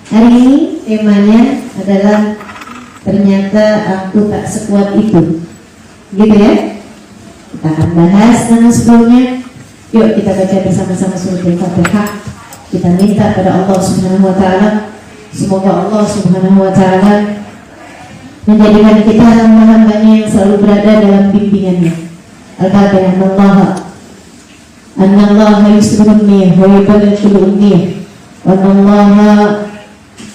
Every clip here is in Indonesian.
Hari ini temanya adalah ternyata aku tak sekuat itu, gitu ya. Kita akan bahas dengan sebelumnya. Yuk kita baca bersama-sama surat Al-Fatihah. Kita minta pada Allah Subhanahu wa Ta'ala, semoga Allah Subhanahu wa Ta'ala menjadikan kita hamba-hambanya yang selalu berada dalam bimbingannya. Al-Fatihah. Annallaha yusrunni wa yuballighuni wa annallaha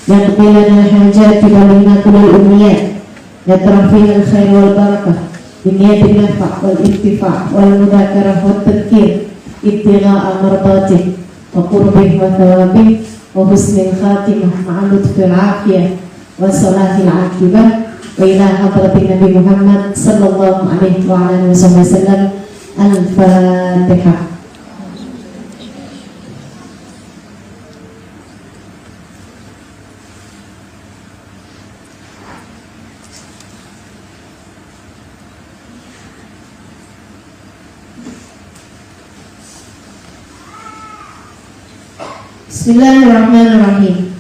yaqbil lana hajati wa lana kullal umniyat yatrafiha al-khair wal barakah binniyatin nafa' wal intifa' wal mudzakarah wat tadhkir ibtigha'a mardatih wa qurbih wa thawabih wa husnil khatimah ma'a lutfil 'afiyah wa salahil 'aqibah wa ila hadratin Nabi Muhammad sallallahu alaihi wa alihi wasallam. Al-Fatihah. Bismillahirrahmanirrahim.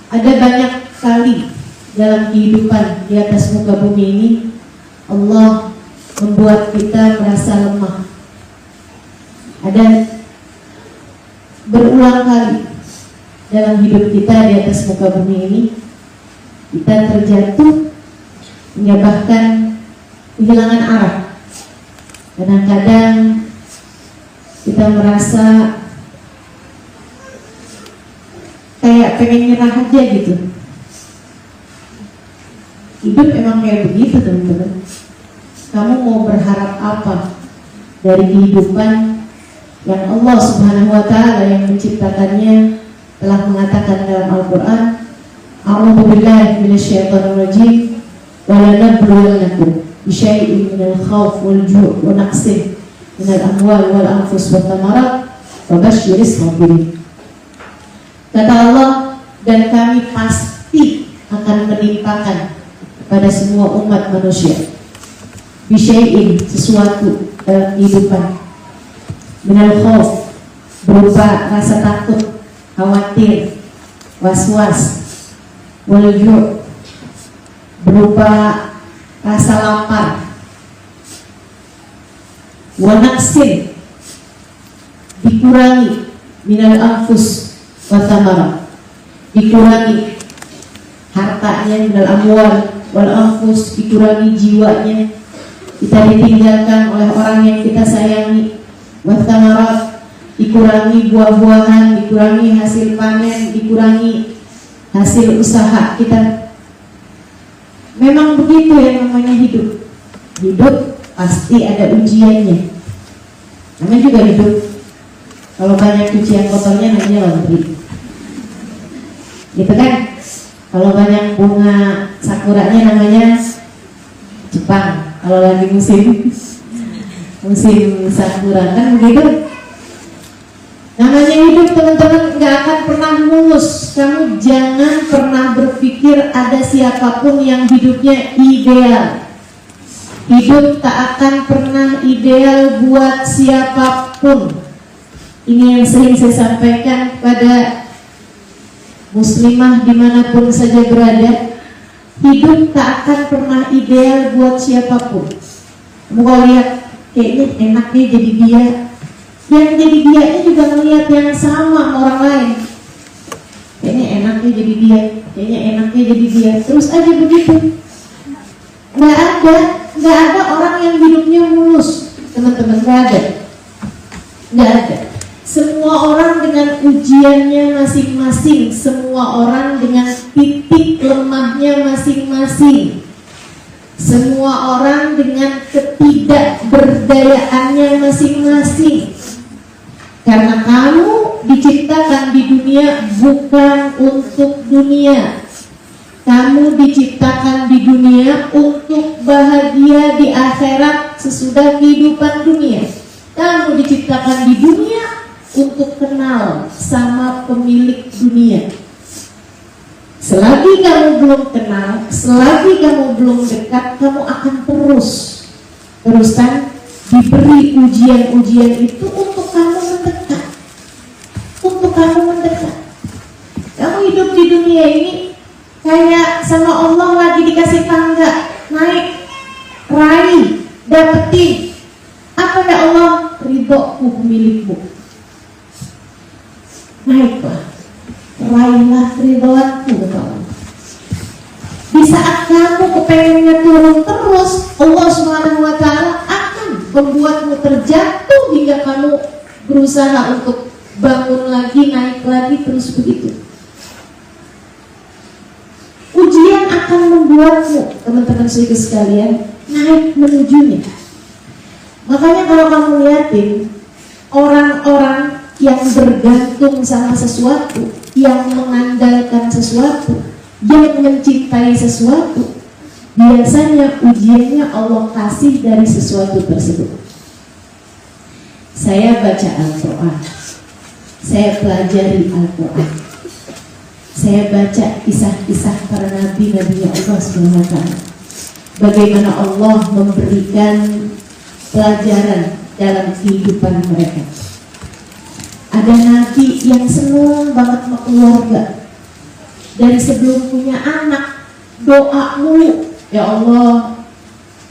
Ada banyak kali dalam kehidupan di atas muka bumi ini Allah membuat kita merasa lemah. Ada berulang kali dalam hidup kita di atas muka bumi ini kita terjatuh hingga bahkan kehilangan arah. Kadang-kadang kita merasa kayak pengen nyerah aja gitu. Hidup emang kayak begitu teman-teman. Kamu mau berharap apa dari kehidupan yang Allah Subhanahu wa Ta'ala yang menciptakannya telah mengatakan dalam Al-Quran, A'udzu billahi minasyaitonir rajim, wa lanabluwannakum bisyai'in minal khawf wal ju' wa naqsin minal amwal wal anfus wat thamarat fabashshiris sabirin. Kata Allah, dan kami pasti akan menimpakan pada semua umat manusia bisyai'in, sesuatu dalam kehidupan, minal khauf, berupa rasa takut, khawatir, was-was, wal ju', berupa rasa lapar, wa naqsin, dikurangi, minal anfus wa thamarat, dikurangi hartanya, minal amwal wal anfus, dikurangi jiwanya, kita ditinggalkan oleh orang yang kita sayangi, wa thamarat, dikurangi buah-buahan, dikurangi hasil panen, dikurangi hasil usaha kita. Memang begitu yang namanya hidup. Hidup pasti ada ujiannya. Namanya juga hidup. Kalau banyak cucian kotornya namanya laundry, gitu kan? Kalau banyak bunga sakuranya namanya Jepang. Kalau lagi musim sakura kan begitu. Namanya hidup teman-teman, nggak akan pernah mulus. Kamu jangan pernah berpikir ada siapapun yang hidupnya ideal. Hidup tak akan pernah ideal buat siapapun. Ini yang sering saya sampaikan pada muslimah dimanapun saja berada. Hidup tak akan pernah ideal buat siapapun. Kamu kalau lihat kayaknya enaknya jadi dia, yang jadi dianya juga melihat yang sama orang lain. Kayaknya enaknya jadi dia, kayaknya enaknya jadi dia, terus aja begitu. Nggak ada orang yang hidupnya mulus, teman-teman, nggak ada. Semua orang dengan ujiannya masing-masing, semua orang dengan titik lemahnya masing-masing, semua orang dengan ketidakberdayaannya masing-masing. Karena kamu diciptakan di dunia bukan untuk dunia. Kamu diciptakan di dunia untuk bahagia di akhirat sesudah kehidupan dunia. Kamu diciptakan di dunia untuk kenal sama pemilik dunia. Selagi kamu belum kenal, selagi kamu belum dekat, kamu akan terusan diberi ujian-ujian itu untuk kamu mendekat, untuk kamu mendekat. Kamu hidup di dunia ini kayak sama Allah lagi dikasih tangga, naik, raih, dapetin. Apa ya Allah? Ridhoku milikmu. Naiklah, raihlah ridhoanku kata Allah. Di saat kamu kepengennya turun terus, Allah Subhanahu wa Ta'ala akan membuatmu terjatuh hingga kamu berusaha untuk bangun lagi, naik lagi, terus begitu. Ujian akan membuatmu, teman-teman saudara sekalian, naik menujunya. Makanya kalau kamu lihatin orang-orang yang bergantung sama sesuatu, yang mengandalkan sesuatu, yang mencintai sesuatu, biasanya ujiannya Allah kasih dari sesuatu tersebut. Saya baca Al-Quran, saya pelajari Al-Quran, saya baca kisah-kisah para nabi-nabi Allah SWT, bagaimana Allah memberikan pelajaran dalam kehidupan mereka. Ada nabi yang senang banget sama keluarga. Dari sebelum punya anak, doa mulu, ya Allah,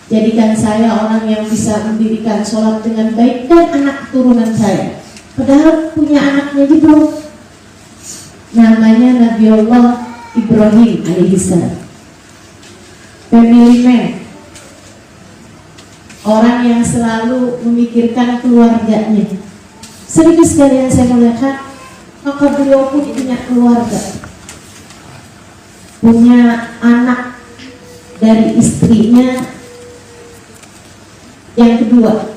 jadikan saya orang yang bisa mendirikan sholat dengan baik dan anak keturunan saya. Padahal punya anaknya aja belum. Namanya Nabi Allah Ibrahim alaihissalam. Family man, orang yang selalu memikirkan keluarganya. Sedikit sekali yang saya melihat, maka beliau pun punya keluarga, punya anak dari istrinya yang kedua.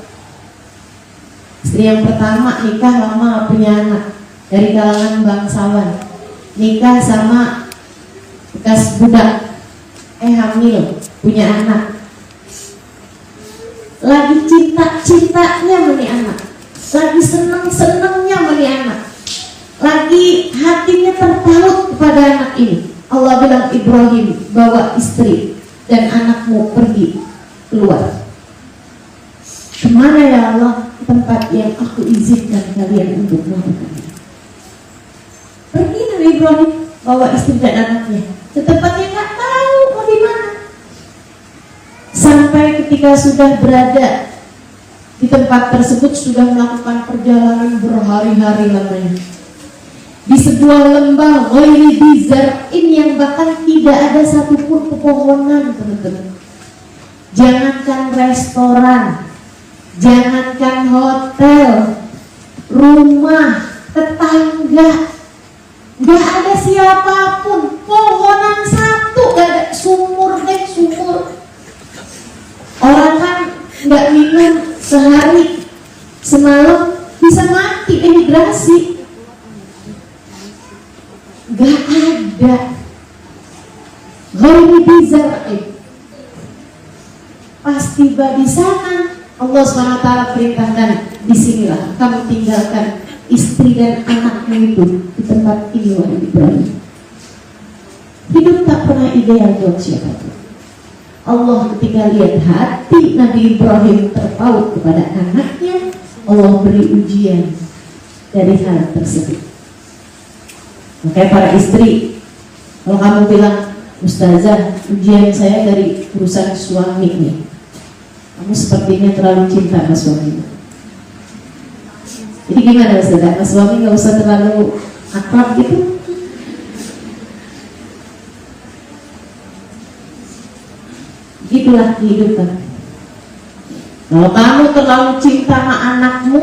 Istri yang pertama nikah lama punya anak dari kalangan bangsawan, nikah sama bekas budak, hamil punya anak. Lagi cinta-cintanya meni anak, lagi seneng-senengnya meni anak, lagi hatinya terpaut kepada anak ini. Allah bilang, Ibrahim, bawa istri dan anakmu pergi keluar. Kemana ya Allah? Tempat yang aku izinkan kalian untuk melakukannya. Pergi Nabi Ibrahim bawa istri dan anaknya ke tempat yang gak tahu mau di mana. Sampai ketika sudah berada di tempat tersebut, sudah melakukan perjalanan berhari-hari lamanya di sebuah lembah ghairi dzar'in yang bahkan tidak ada satupun pepohonan, teman-teman. Jangankan restoran, jangankan hotel, rumah, tetangga, gak ada siapapun, pohonan satu gak ada, sumur. Orang kan gak minum sehari semalam bisa mati dehidrasi. Gak ada. Ghairi dzar'in. Pas tiba di sana, Allah SWT perintahkan, disinilah kamu tinggalkan istri dan anakmu itu di tempat ini, wahai Ibrahim. Hidup tak pernah ideal buat siapapun. Allah ketika lihat hati Nabi Ibrahim terpaut kepada anaknya, Allah beri ujian dari hal tersebut. Makanya para istri, kalau kamu bilang, Ustazah, ujian saya dari urusan suami nih, kamu sepertinya terlalu cinta sama suami. Jadi gimana Ustazah? Mas suami gak usah terlalu akrab gitu? Gitulah kehidupan. Kalau kamu terlalu cinta sama anakmu,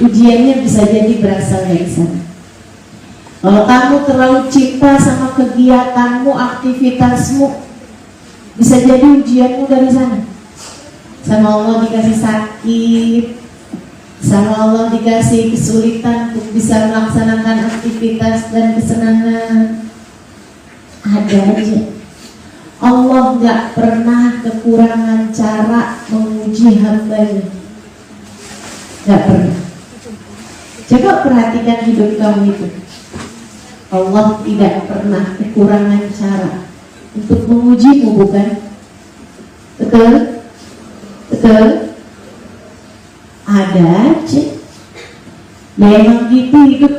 ujiannya bisa jadi berasal dari sana. Kalau kamu terlalu cinta sama kegiatanmu, aktivitasmu, bisa jadi ujianmu dari sana. Sama Allah dikasih sakit, sama Allah dikasih kesulitan untuk bisa melaksanakan aktivitas dan kesenangan. Ada aja. Allah gak pernah kekurangan cara menguji hambanya. Gak pernah. Coba perhatikan hidup kamu itu. Allah tidak pernah kekurangan cara untuk mengujimu, bukan? Betul? Betul? Ada aja Ya emang gitu hidup.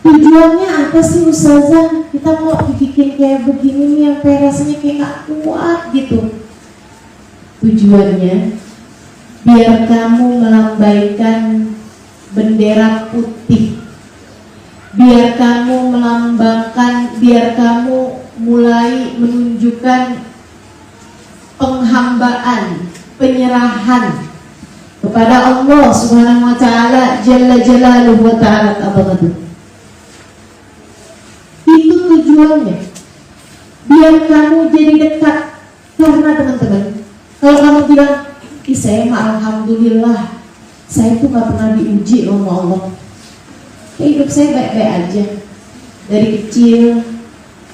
Tujuannya apa sih Ustazah? Kita mau dibikin kayak begini nih, yang kayak rasanya kayak gak kuat gitu. Tujuannya biar kamu melambaikan bendera putih, biar kamu melambangkan, biar kamu mulai menunjukkan penghambaan, penyerahan kepada Allah Subhanahu wa taala jalla jalaluhu wa ta'ala abadu. Itu tujuannya. Biar kamu jadi dekat. Karena teman-teman, kalau kamu bilang, saya mah alhamdulillah, saya tuh gak pernah diuji sama Allah. Hidup saya baik-baik aja. Dari kecil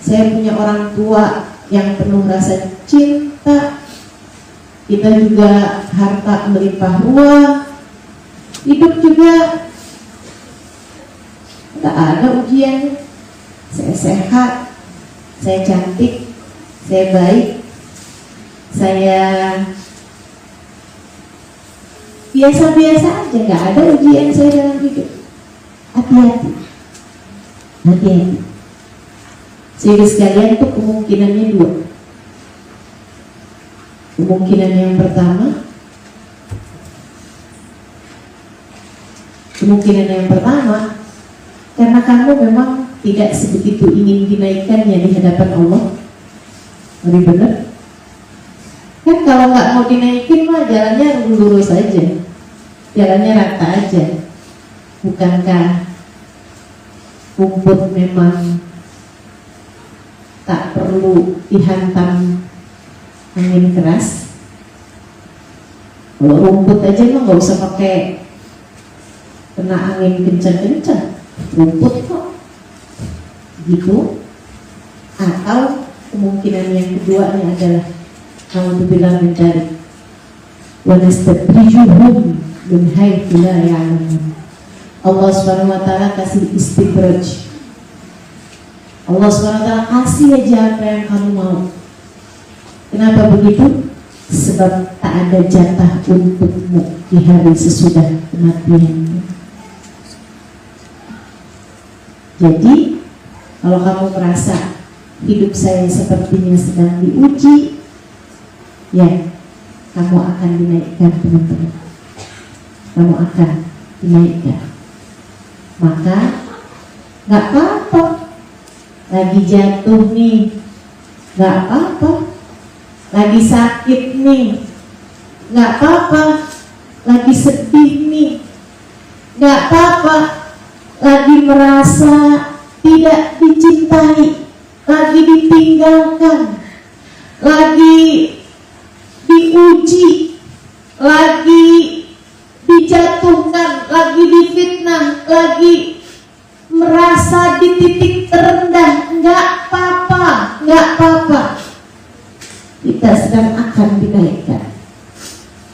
saya punya orang tua yang penuh rasa cinta. Kita juga harta melimpah ruah. Hidup juga gak ada ujiannya. Saya sehat, saya cantik, saya baik, saya biasa-biasa aja, gak ada ujian saya dalam hidup. Hati-hati, hati-hati. Sehingga sekalian tuh kemungkinannya dua. Kemungkinan yang pertama, karena kamu memang tidak sebegitu ingin dinaikannya di hadapan Allah. Lebih benar. Kan kalau nggak mau dinaikin mah jalannya lurus aja, jalannya rata aja. Bukankah rumput memang tak perlu dihantam angin keras? Kalau rumput aja mah nggak usah pakai kena angin kencang-kencang, rumput kok gitu. Atau kemungkinan yang kedua ini adalah kamu bilang mencari wanastadrijuhum min haitsu la ya'lamun. Allah Subhanahu wa taala kasih istidraj. Allah Subhanahu wa taala kasih aja apa yang kamu mau. Kenapa begitu? Sebab tak ada jatah untukmu di hari sesudah kematian. Jadi kalau kamu merasa hidup saya sepertinya sedang diuji, ya kamu akan dinaikkan, teman-teman. Kamu akan dinaikkan. Maka gak apa-apa lagi jatuh nih, gak apa-apa lagi sakit nih, gak apa-apa lagi sedih nih, gak apa-apa lagi merasa tidak dicintai, lagi ditinggalkan, lagi diuji, lagi dijatuhkan, lagi difitnah, lagi merasa di titik terendah. Nggak apa-apa, nggak apa-apa. Kita sedang akan dinaikkan.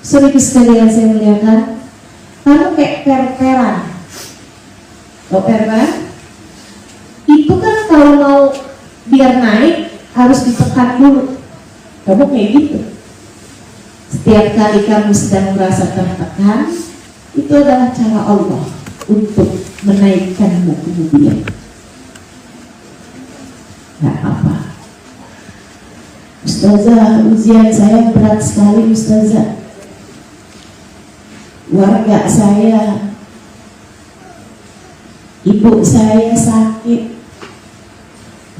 Saudara sekalian, saya melihatkan kamu kayak per-peran. Kalau per-peran itu kan kalau mau biar naik harus ditekan dulu. Kamu kayak gitu. Setiap kali kamu sedang merasa tertekan, itu adalah cara Allah untuk menaikkanmu kemudian. Gak apa. Ustazah, ujian saya berat sekali Ustazah. Warga saya, ibu saya sakit.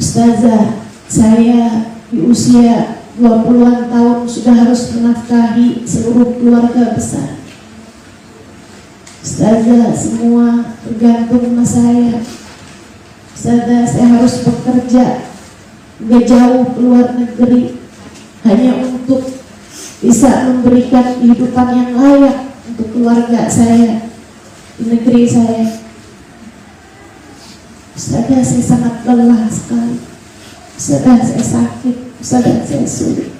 Ustazah, saya di usia 20-an tahun sudah harus menafkahi seluruh keluarga besar. Ustazah, semua tergantung sama saya. Ustazah, saya harus bekerja gak jauh keluar negeri hanya untuk bisa memberikan kehidupan yang layak untuk keluarga saya di negeri saya. Ustazah, saya sangat lelah sekali. Ustazah, saya sakit. Ustazah, saya sulit.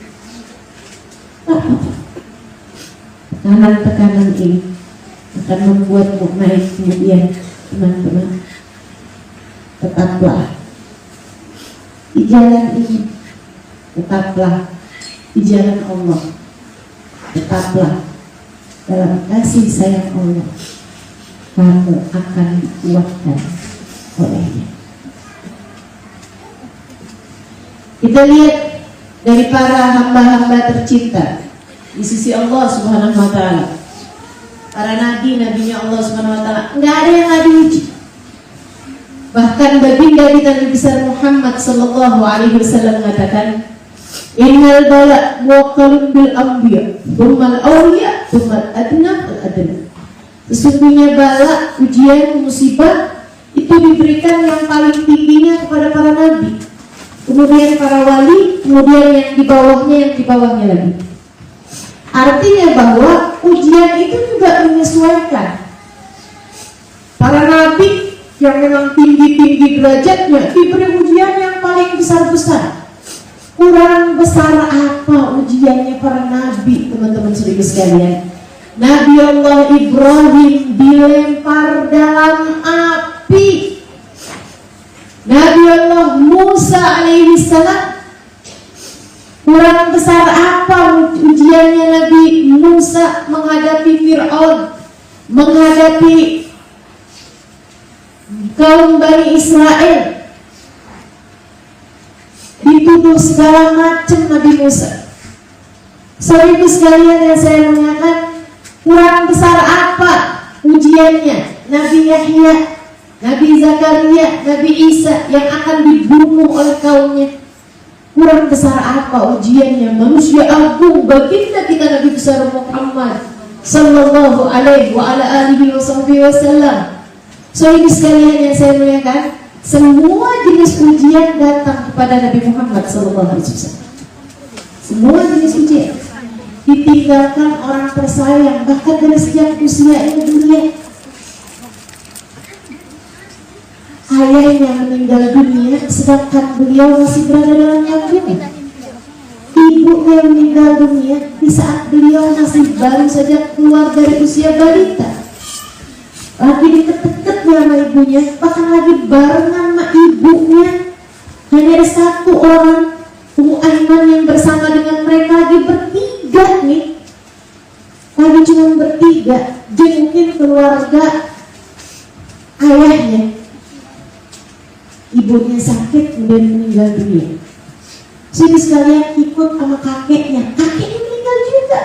Tekanan-tekanan ini akan membuatmu naik kemudian, teman-teman. Tetaplah di jalan ini, tetaplah di jalan Allah, tetaplah dalam kasih sayang Allah. kamu akan dikuatkan olehnya. Kita lihat dari para hamba-hamba tercinta di sisi Allah Subhanahu wa taala. Para nabinya Allah Subhanahu wa taala, enggak ada yang enggak diuji. Bahkan baginda kita Nabi besar Muhammad sallallahu alaihi wasallam mengatakan, "Innal bala muwakkalun bil anbiya, tsummal awliya, tsummal adna wal adna." Sesungguhnya bala, ujian, musibah itu diberikan yang paling tingginya kepada para nabi, kemudian para wali, kemudian yang di bawahnya lagi. Artinya bahwa ujian itu juga menyesuaikan. Para nabi yang memang tinggi-tinggi derajatnya diberi ujian yang paling besar-besar. Kurang besar apa ujiannya para nabi, teman-teman saudara sekalian? Nabi Allah Ibrahim dilempar dalam api. Nabi Allah Musa alaihi salam, kurang besar apa ujiannya Nabi Musa menghadapi Fir'aun, menghadapi kaum Bani Israel, dituduh segala macam Nabi Musa. Saudara sekalian yang saya muliakan, kurang besar apa ujiannya Nabi Yahya, Nabi Zakaria, Nabi Isa yang akan dibunuh oleh kaumnya. Kurang besar apa ujiannya manusia agung baginda kita Nabi besar Muhammad sallallahu alaihi wa ala alihi wasallam. Saudara sekalian yang saya muliakan, semua jenis ujian datang kepada Nabi Muhammad sallallahu alaihi wasallam. Semua jenis ujian ditinggalkan orang tersayang, bahkan dari sejak usia ini dunia. Ayahnya meninggal dunia sedangkan beliau masih berada dalam yang ini. Ibunya meninggal dunia di saat beliau masih baru saja keluar dari usia balita. Lagi deket-deket sama ibunya, bahkan lagi barengan sama ibunya. Hanya ada satu orang, Ummu Aiman, yang bersama dengan mereka lagi bertiga nih. Lagi cuma bertiga, jengukin keluarga ayahnya. Ibunya sakit kemudian meninggal dunia. Jadi sekalian ikut sama kakeknya meninggal juga.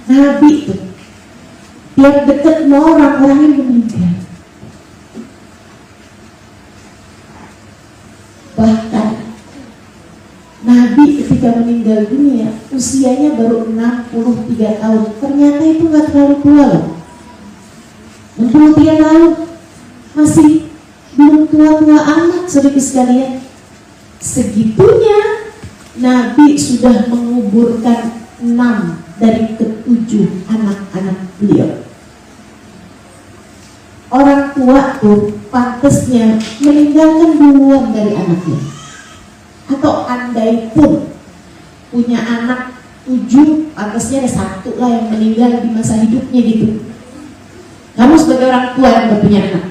Nabi itu tiap dekat sama orang-orangnya meninggal. Bahkan Nabi ketika meninggal dunia usianya baru 63 tahun. Ternyata itu gak terlalu tua loh. 63 tahun masih belum tua-tua amat, saudara sekalian. Segitunya Nabi sudah menguburkan 6 dari ke-7 anak-anak beliau. Orang tua tuh pantasnya meninggalkan duluan dari anaknya. Atau andai pun punya anak 7, pantasnya ada 1 lah yang meninggal di masa hidupnya gitu. Kamu sebagai orang tua yang berpunya anak,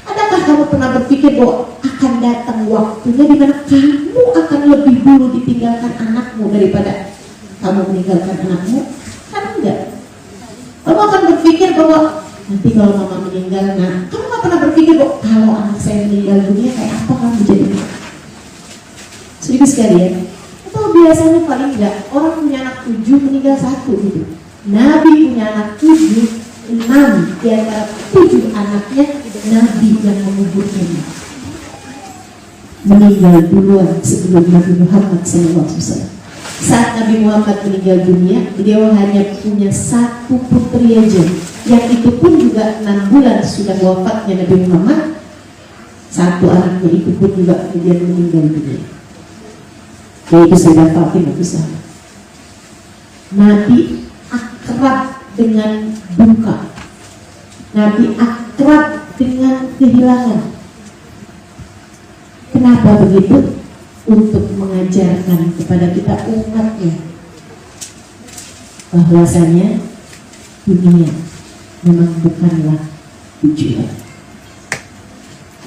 adakah kamu pernah berpikir bahwa akan datang waktunya di mana kamu akan lebih dulu ditinggalkan anakmu daripada kamu meninggalkan anakmu? Kan enggak. Kamu akan berpikir bahwa nanti kalau mama meninggal, kamu gak pernah berpikir bahwa kalau anak saya meninggal dunia kayak apa kamu jadinya? Sedikit sekalian. Atau biasanya paling enggak orang punya anak 7 meninggal 1 gitu. Nabi punya anak 7, 6 di antara 7 anaknya Nabi yang menguburkannya. Meninggal duluan sebelum Nabi Muhammad SAW. Saat Nabi Muhammad meninggal dunia, beliau hanya punya 1 putri aja. Yang itu pun juga 6 bulan sudah wafatnya Nabi Muhammad. 1 anaknya itu pun juga kemudian meninggal dunia, yaitu Sayyidah Fatimah Zahra. Nabi akrab dengan duka. Nabi akrab dengan kehilangan. Kenapa begitu? Untuk mengajarkan kepada kita umatnya bahwasanya dunia memang bukanlah tujuan.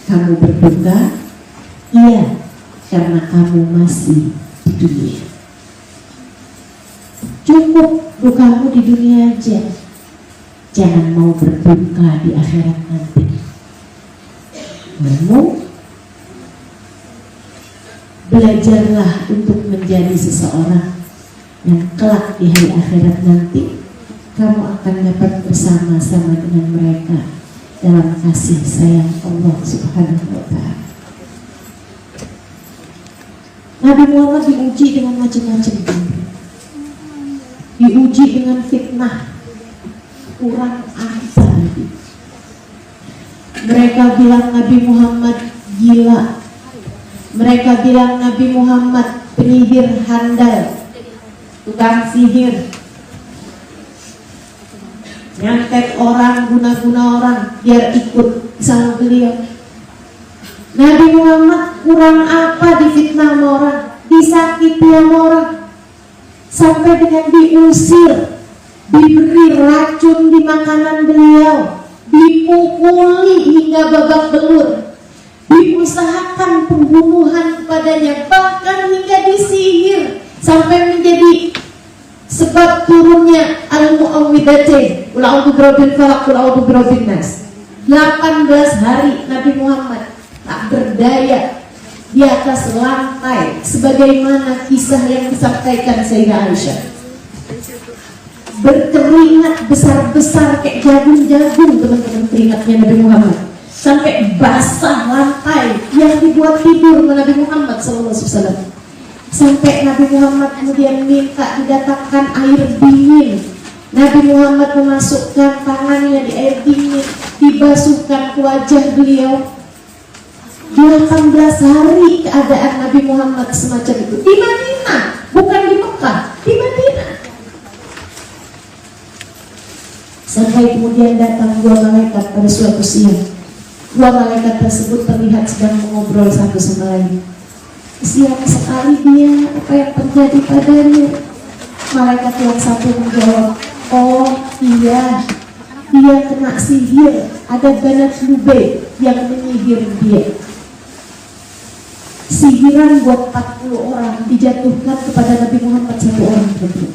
Kamu berduka, iya, karena kamu masih di dunia. Cukup dukamu di dunia aja. jangan mau berduka di akhirat nanti. Namun belajarlah untuk menjadi seseorang yang kelak di hari akhirat nanti kamu akan dapat bersama-sama dengan mereka dalam kasih sayang Allah Subhanahu wa Ta'ala. Nabi Muhammad diuji dengan macam-macam, diuji dengan fitnah, kurang apa lagi. Mereka bilang Nabi Muhammad gila, mereka bilang Nabi Muhammad penyihir handal, tukang sihir, nyantet orang, guna-guna orang biar ikut sama beliau. Nabi Muhammad kurang apa difitnah sama orang, disakiti sama orang, sampai dengan diusir, diberi racun di makanan beliau, dipukuli hingga babak belur, diusahakan pembunuhan kepadanya, bahkan hingga disihir sampai menjadi sebab turunnya al-mu'awwidatain, qul a'udzu birabbil falaq, qul a'udzu birabbin nas. 18 hari Nabi Muhammad tak berdaya di atas lantai, sebagaimana kisah yang disampaikan Sayyidah Aisyah. Berkeringat besar-besar kayak jagung-jagung teman-teman keringatnya Nabi Muhammad, sampai basah lantai yang dibuat tidur oleh Nabi Muhammad SAW. Sampai Nabi Muhammad kemudian minta didatangkan air dingin. Nabi Muhammad memasukkan tangannya di air dingin, dibasuhkan ke wajah beliau. 18 hari keadaan Nabi Muhammad semacam itu di Madinah, bukan di Mekah, di Madinah. Sampai kemudian datang dua malaikat pada suatu siang. Dua malaikat tersebut terlihat sedang mengobrol satu sama lain. Siang sekali dia, apa yang terjadi padanya? Malaikat yang satu menjawab, oh iya, dia kena sihir, ada banat lube yang menyihir dia. Sihiran buat 40 orang dijatuhkan kepada Nabi Muhammad satu orang saja.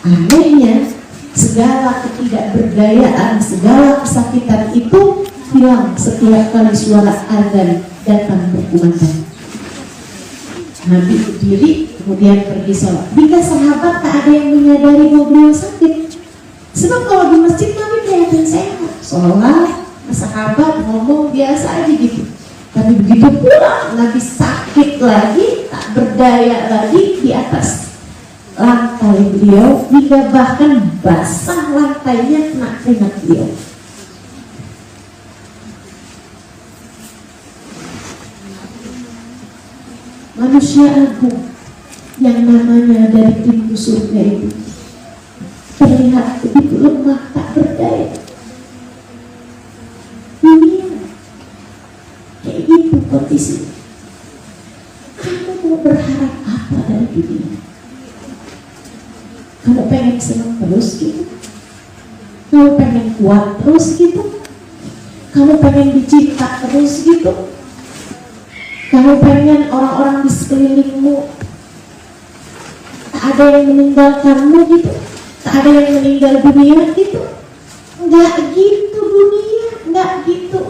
Anehnya, segala ketidakberdayaan, segala kesakitan itu hilang setiap kali suara azan datang berkumandang. Nabi berdiri, kemudian pergi sholat. Jika sahabat tak ada yang menyadari bahwa beliau sakit, sebab kalau di masjid Nabi kelihatan sehat, sholat, sahabat ngomong biasa aja gitu. Tapi begitu pulang, Nabi sakit lagi, tak berdaya lagi di atas lantai beliau, hingga bahkan basah lantainya kena keringat beliau. Manusia agung yang namanya dari pintu surga itu terlihat begitu lemah, tak berdaya. Dunia kayak gitu kondisi. Kamu mau berharap apa dari dunia? Kamu pengen senang terus gitu? Kamu pengen kuat terus gitu? Kamu pengen dicinta terus gitu? Kamu pengen orang-orang di sekelilingmu tak ada yang meninggalkanmu gitu? Tak ada yang meninggal dunia gitu? Enggak gitu dunia, enggak gitu.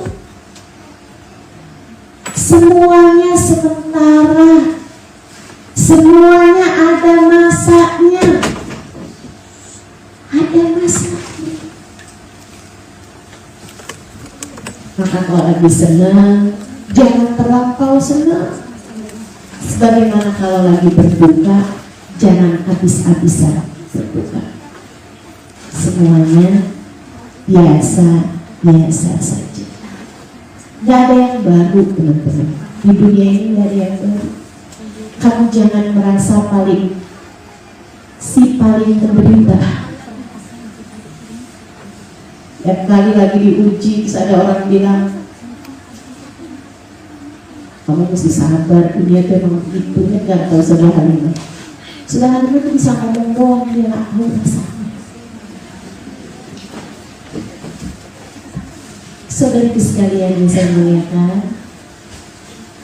Semuanya sementara, semuanya ada masanya, ada masanya. Maka kalau lagi senang, jangan terlampau senang. Sebagaimana kalau lagi berduka, jangan habis-habisan berduka. Semuanya biasa-biasa saja. Gak ada yang baru teman-teman. Di dunia ini gak ada yang baru. Kamu jangan merasa paling menderita. Dan kali lagi diuji, terus ada orang bilang, kamu mesti sabar, dunia itu emang begitu. Gak tahu Saudara Halimah. Saudara Halimah itu bisa ngomong doang, dia gak tahu rasanya. Saudari sekalian yang saya muliakan,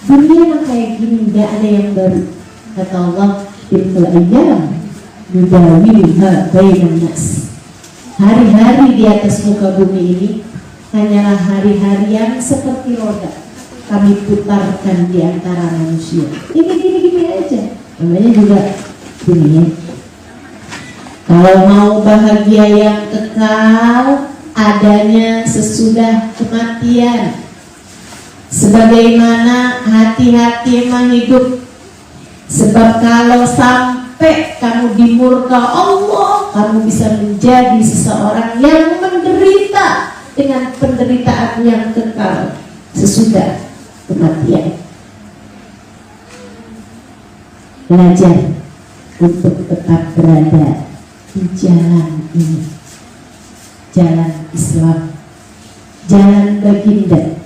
dunia yang kayak gini gak ada yang baru. Kata Allah, tilkal ayyam nudawiluha bainan nas. Hari-hari di atas muka bumi ini hanyalah hari-hari yang seperti roda kami putarkan di antara manusia. Ini gini-gini aja. Namanya juga dunia. Kalau mau bahagia yang kekal, adanya sesudah kematian. Sebagaimana hati-hati emang hidup. Sebab kalau sampai kamu dimurka Allah, kamu bisa menjadi seseorang yang menderita dengan penderitaan yang kekal sesudah kematian. Belajar untuk tetap berada di jalan ini, jalan Islam, jalan baginda,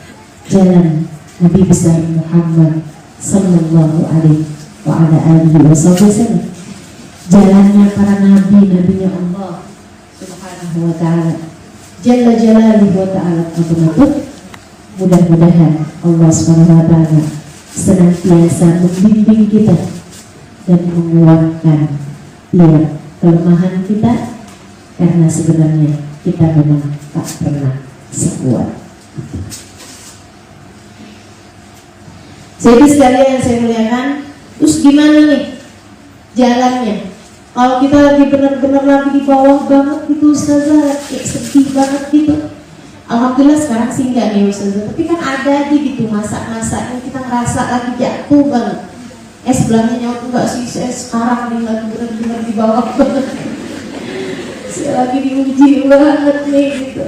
jalan Nabi besar Muhammad sallallahu alaihi wa ala alihi wasallam, jalannya para nabinya Allah subhanahu wa ta'ala jalla jalaluhu wa ta'ala. Mudah-mudahan Allah subhanahu wa ta'ala senantiasa membimbing kita dan menguatkan tiap kelemahan kita, karena sebenarnya kita memang tak pernah sekuat itu. Jadi sekalian yang saya muliakan, terus gimana nih jalannya? Kalau kita lagi benar-benar lagi di bawah banget gitu Ustazah, kayak sedih banget gitu. Alhamdulillah sekarang sih enggak nih Ustazah, tapi kan ada aja gitu masa-masa yang kita ngerasa lagi jatuh banget. Sebelahnya nyawa enggak sih, saya sekarang nih lagi benar-benar di bawah banget. Saya lagi diuji banget nih gitu.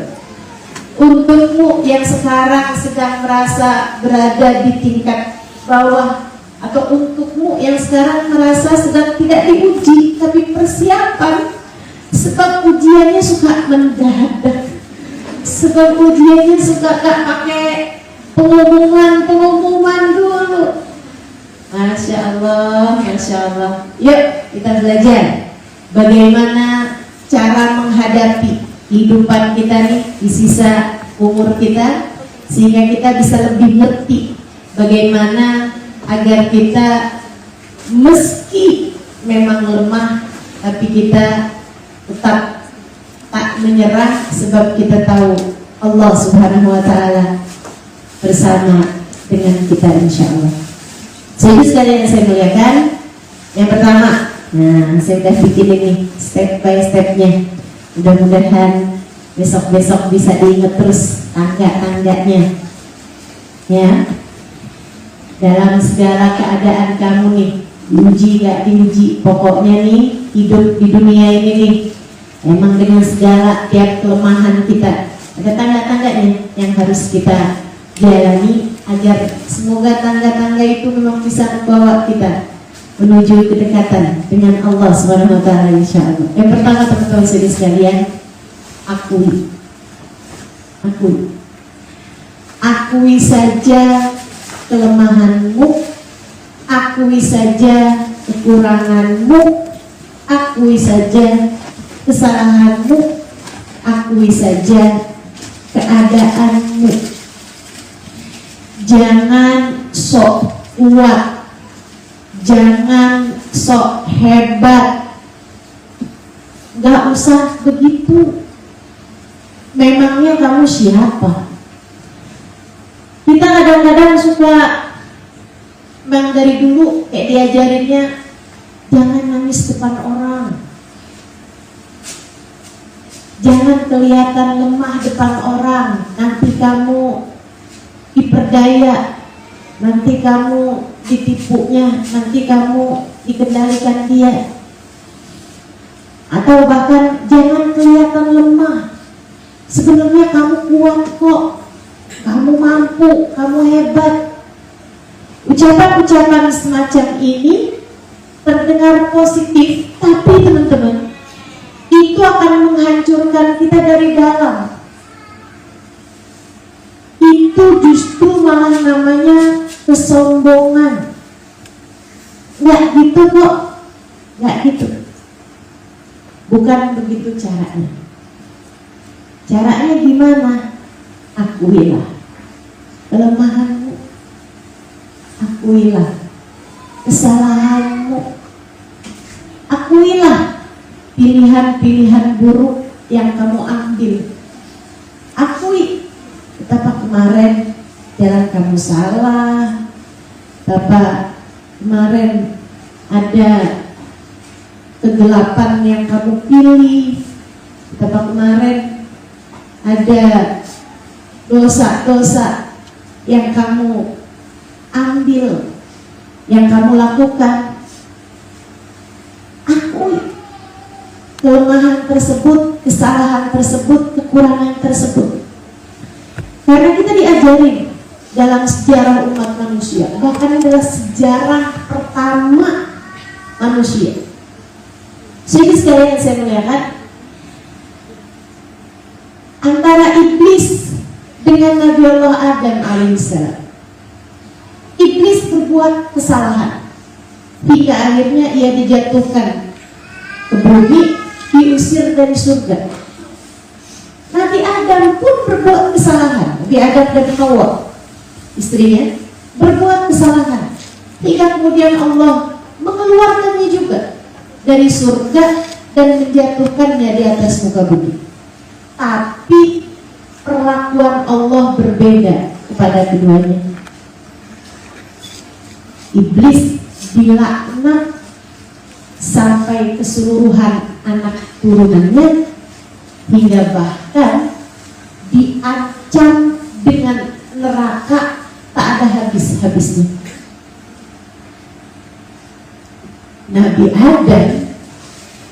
Untukmu yang sekarang sedang merasa berada di tingkat bawah, atau untukmu yang sekarang merasa sedang tidak diuji tapi persiapan, sebab ujiannya suka mendadak, sebab ujiannya suka gak pakai pengumuman dulu. Masya Allah, Masya Allah. Yuk kita belajar bagaimana cara menghadapi kehidupan kita nih di sisa umur kita, sehingga kita bisa lebih ngerti bagaimana agar kita meski memang lemah, tapi kita tetap tak menyerah, sebab kita tahu Allah subhanahu wa ta'ala bersama dengan kita insya Allah. Jadi sekalian yang saya muliakan, yang pertama, nah saya udah bikin ini step by stepnya. Mudah-mudahan besok-besok bisa diingat terus tangga-tangganya ya. Dalam segala keadaan kamu nih, diuji gak diuji, pokoknya nih hidup di dunia ini nih, emang dengan segala tiap kelemahan kita ada tangga-tangganya yang harus kita jalani, agar semoga tangga-tangga itu memang bisa membawa kita menuju kedekatan dengan Allah Subhanahu wa ta'ala insyaallah. Yang pertama teman-teman sekalian, akui saja kelemahanmu, akui saja kekuranganmu, akui saja kesalahanmu, akui saja keadaanmu. Jangan sok kuat, jangan sok hebat, gak usah begitu. Memangnya kamu siapa? Kita kadang-kadang suka, memang dari dulu kayak diajarinnya, jangan nangis depan orang, jangan kelihatan lemah depan orang, nanti kamu diperdaya, nanti kamu ditipunya, nanti kamu dikendalikan dia. Atau bahkan jangan kelihatan lemah, sebenarnya kamu kuat kok, kamu mampu, kamu hebat. Ucapan-ucapan semacam ini terdengar positif, tapi teman-teman, itu akan menghancurkan kita dari dalam. Itu justru malah namanya kesombongan. Nggak gitu kok, nggak gitu. Bukan begitu caranya. Caranya gimana? Akuilah kelemahanmu, akuilah kesalahanmu, akuilah pilihan-pilihan buruk yang kamu ambil. Akui betapa kemarin jalan kamu salah, betapa kemarin ada kegelapan yang kamu pilih, betapa kemarin ada dosa-dosa yang kamu ambil, yang kamu lakukan. Akui kelemahan tersebut, kesalahan tersebut, kekurangan tersebut. Karena kita diajarin dalam sejarah umat manusia, bahkan adalah sejarah pertama manusia. Jadi sekalian saya melihat antara iblis dengan Nabi Allah Adam alaihissalam. Iblis berbuat kesalahan hingga akhirnya ia dijatuhkan ke bumi, diusir dari surga. Nabi Adam pun berbuat kesalahan. Nabi Adam dan Hawa, istrinya, berbuat kesalahan hingga kemudian Allah mengeluarkannya juga dari surga dan menjatuhkannya di atas muka bumi. Tapi perlakuan Allah berbeda kepada keduanya. Iblis dilaknat sampai keseluruhan anak turunannya, hingga bahkan diancam dengan neraka tak ada habis-habisnya. Nabi Adam,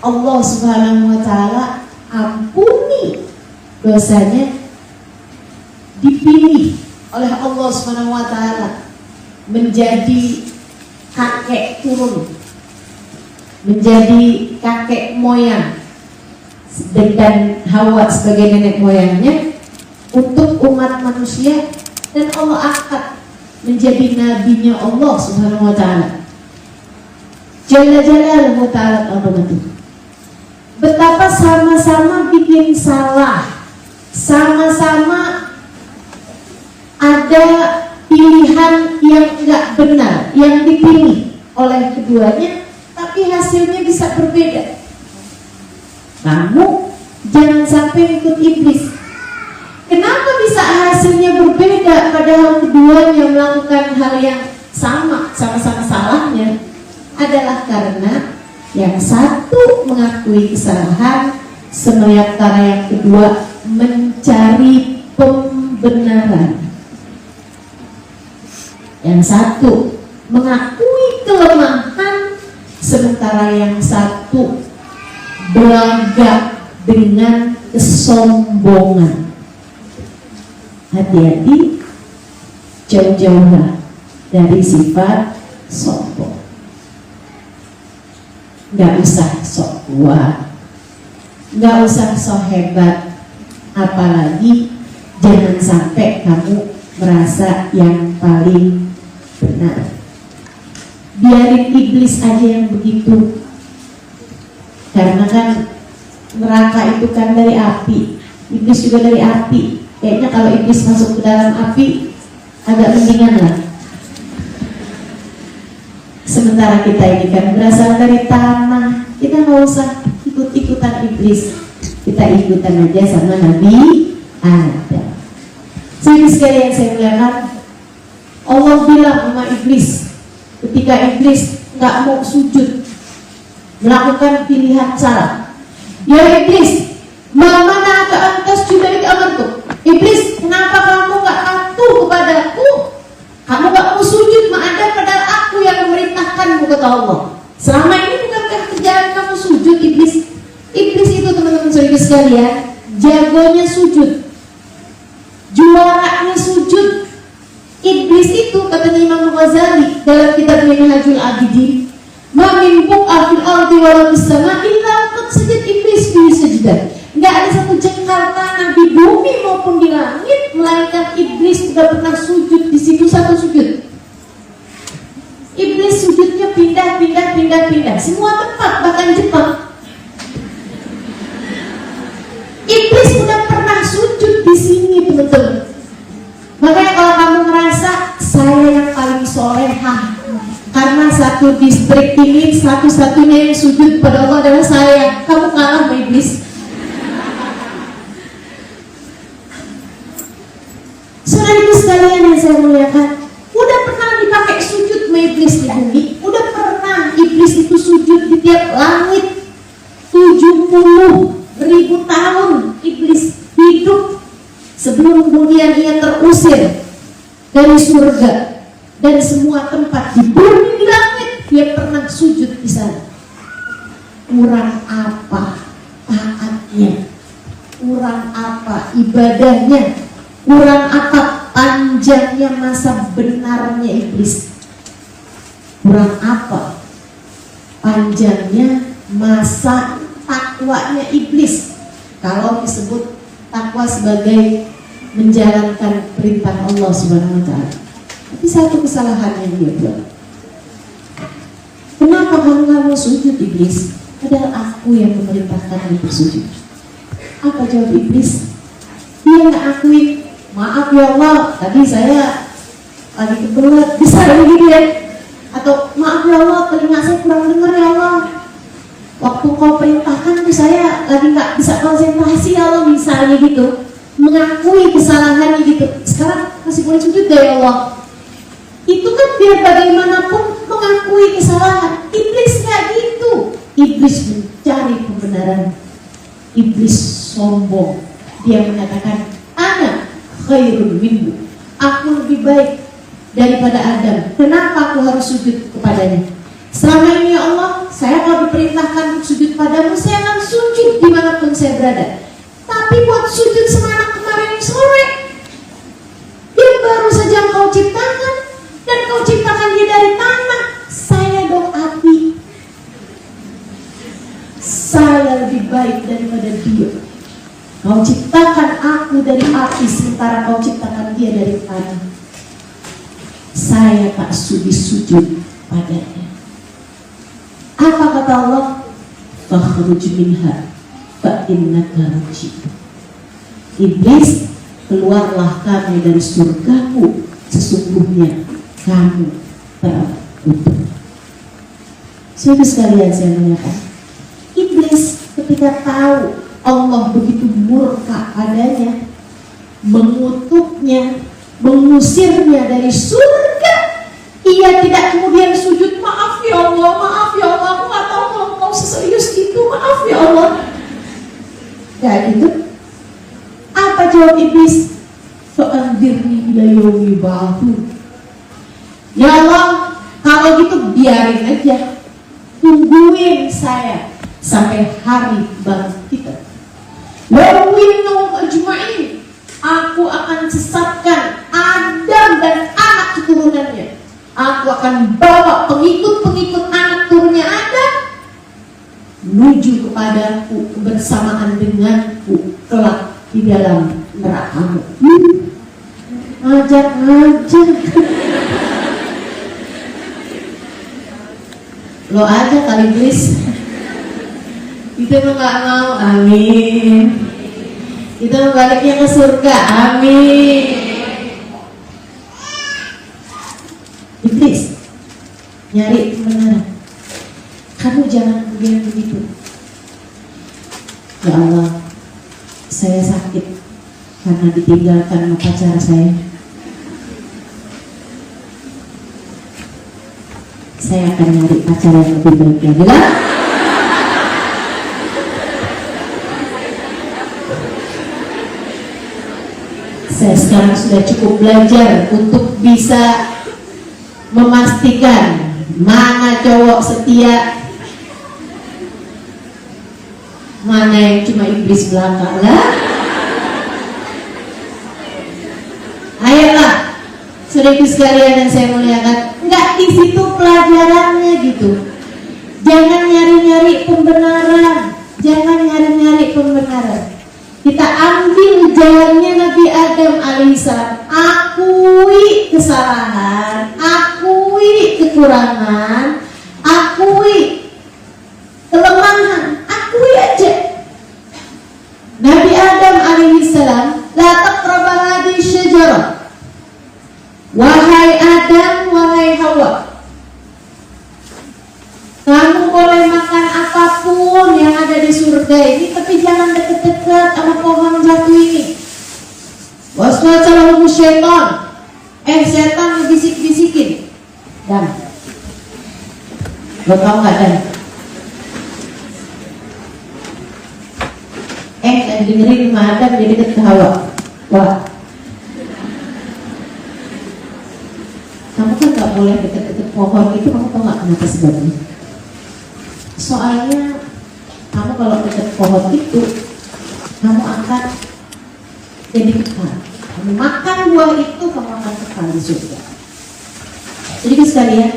Allah Subhanahu wa Ta'ala ampuni dosanya, dipilih oleh Allah Subhanahu wa Ta'ala menjadi kakek turun, menjadi kakek moyang, dan Hawa sebagai nenek moyangnya untuk umat manusia, dan Allah angkat menjadi nabinya Allah Subhanahu wa Ta'ala. Jalla jalaluhu ta'ala al-Qadr. Betapa sama-sama bikin salah, sama-sama ada pilihan yang enggak benar yang dipilih oleh keduanya, tapi hasilnya bisa berbeda. Kamu jangan sampai ikut iblis. Kenapa bisa hasilnya berbeda padahal keduanya melakukan hal yang sama, sama-sama salahnya? Adalah karena yang satu mengakui kesalahan, sementara yang kedua mencari pembenaran. Yang satu mengakui kelemahan, sementara yang satu belagak dengan kesombongan. Hati-hati, jauh-jauhlah dari sifat sombong. Gak usah sok kuat, gak usah sok hebat, apalagi jangan sampai kamu merasa yang paling benar. Biarin iblis aja yang begitu, karena kan neraka itu kan dari api, iblis juga dari api. Kayaknya kalau iblis masuk ke dalam api agak mendingan lah. Sementara kita ini kan berasal dari tanah, kita nggak usah ikut-ikutan iblis, kita ikutan aja sama Nabi Adam. Jadi sekalian saya melihat Allah bilang sama iblis, ketika iblis nggak mau sujud, melakukan pilihan salah. Ya iblis, mana ke atas juga itu amanku. Iblis, kenapa kamu nggak patuh kepadaku? Kamu nggak mau sujud ada padahal aku yang memerintahkanmu, kata Allah. Selama ini bukankah kerjaan kamu sujud, iblis? Iblis itu teman-teman saudara sekalian, jagonya sujud, juaranya sujud. Iblis itu katanya Imam Ghazali dalam kitab Minhajul Abidin, ma min buq'a fil ardi wa la fis sama'i illa qad sajada iblis fi sajdah. Enggak ada satu jengkal tanah di bumi maupun di langit melainkan iblis tidak pernah sujud di situ satu sujud. Iblis sujudnya pindah, semua tempat, bahkan Jepang. Iblis udah pernah sujud di sini, teman-teman. Makanya kalau kamu merasa saya yang paling solehah, karena satu distrik ini satu-satunya yang sujud pada Allah adalah saya, kamu kalah sama iblis. saya muliakan, udah pernah dipakai sujud sama iblis di bumi, udah pernah iblis itu sujud di tiap langit. 70.000 tahun iblis hidup sebelum kemudian ia terusir dari surga dan semua tempat di bumi di langit. Dia pernah sujud di sana. Kurang apa taatnya? Kurang apa ibadahnya? Kurang apa panjangnya masa benarnya iblis? Kurang apa panjangnya masa takwanya iblis? Kalau disebut takwa sebagai menjalankan perintah Allah Subhanahu wa taala. Tapi satu kesalahan yang dia buat. Kenapa kamu sujud iblis? Padahal aku yang memerintahkan untuk sujud. Apa jawab iblis? Dia nggak akui. Maaf ya Allah, tadi saya lagi kebelet, bisa begitu ya? Atau maaf ya Allah, telinga saya kurang dengar ya Allah. Waktu kau perintahkan tuh saya lagi nggak bisa konsentrasi ya Allah, misalnya gitu. Mengakui kesalahannya gitu. Sekarang masih boleh sujud deh ya Allah. Itu kan biar bagaimanapun mengakui kesalahan. Iblis nggak gitu. Iblis mencari pembenaran. Iblis sombong. Dia mengatakan, ana khairun minhu. Aku lebih baik daripada Adam. Kenapa aku harus sujud kepadanya? Selama ini ya Allah, saya kalau diperintahkan untuk sujud padamu, saya akan sujud dimanapun saya berada. Tapi buat sujud semalam kemarin sore, yang baru saja kau ciptakan, dan kau ciptakan dia dari tanah, saya dong api. Saya lebih baik daripada dia. Kau ciptakan aku dari api, sementara kau ciptakan dia dari tanah. Saya tak sudi sujud padanya. Apa kata Allah? Fakhruj minha fa innaka rajim. Iblis, keluarlah kamu dari surgaku, sesungguhnya kamu terkutuk. Saudara sekalian, saya menyatakan, iblis ketika tahu Allah begitu murka padanya, mengutuknya, mengusirnya dari surga, ia tidak kemudian sujud, maaf ya Allah, aku gak tahu kalau kau seserius itu, maaf ya Allah. Gak gitu. Apa jawab iblis? Fa'andirni ila yaumi ba'atsun. Ya Allah, kalau gitu biarin aja, tungguin saya sampai hari bangkit. Lawinum ajma'in, aku akan sesatkan Adam dan anak keturunannya. Aku akan bawa pengikut-pengikut anak turunnya Adam menuju kepadaku bersamaan denganku kelak di dalam neraka. Ngajak. Lo aja kali iblis. Kita lo gak mau, amin. Kita baliknya ke surga, amin. Iblis nyari kebenaran. Kamu jangan kemudian begitu. Ya Allah, saya sakit karena ditinggalkan sama pacar saya. Saya akan nyari pacar yang lebih baik lagi lah. Saya sekarang sudah cukup belajar untuk bisa memastikan mana cowok setia, mana yang cuma iblis belaka lah. Ayolah, saudaraku sekalian yang saya muliakan, nggak di situ pelajarannya gitu. Jangan nyari-nyari pembenaran, jangan nyari-nyari pembenaran. Kita ambil jalannya Nabi Adam alaihissalam. Akui kesalahan, akui kekurangan, akui kelemahan, akui aja. Nabi Adam alaihissalam, la taqrabu hadhihi syajarah. Wahai Adam, wahai Hawa, kamu boleh makan apapun yang ada di surga ini, tapi jangan deket-deket sama pohon jatuh ini. Waswasa lahum syaitan, Setan ngebisik-bisikin. Dan lo tau gak Dan? Dengerin sama Adam jadi deket ke Hawa. Wah, kamu kan gak boleh deket-deket pohon itu. Kamu tau gak kenapa sebabnya? Soalnya kamu kalau deket pohon itu, kamu akan jadi kekal. Kamu makan buah itu, kamu akan kekal di surga. Jadi sekalian,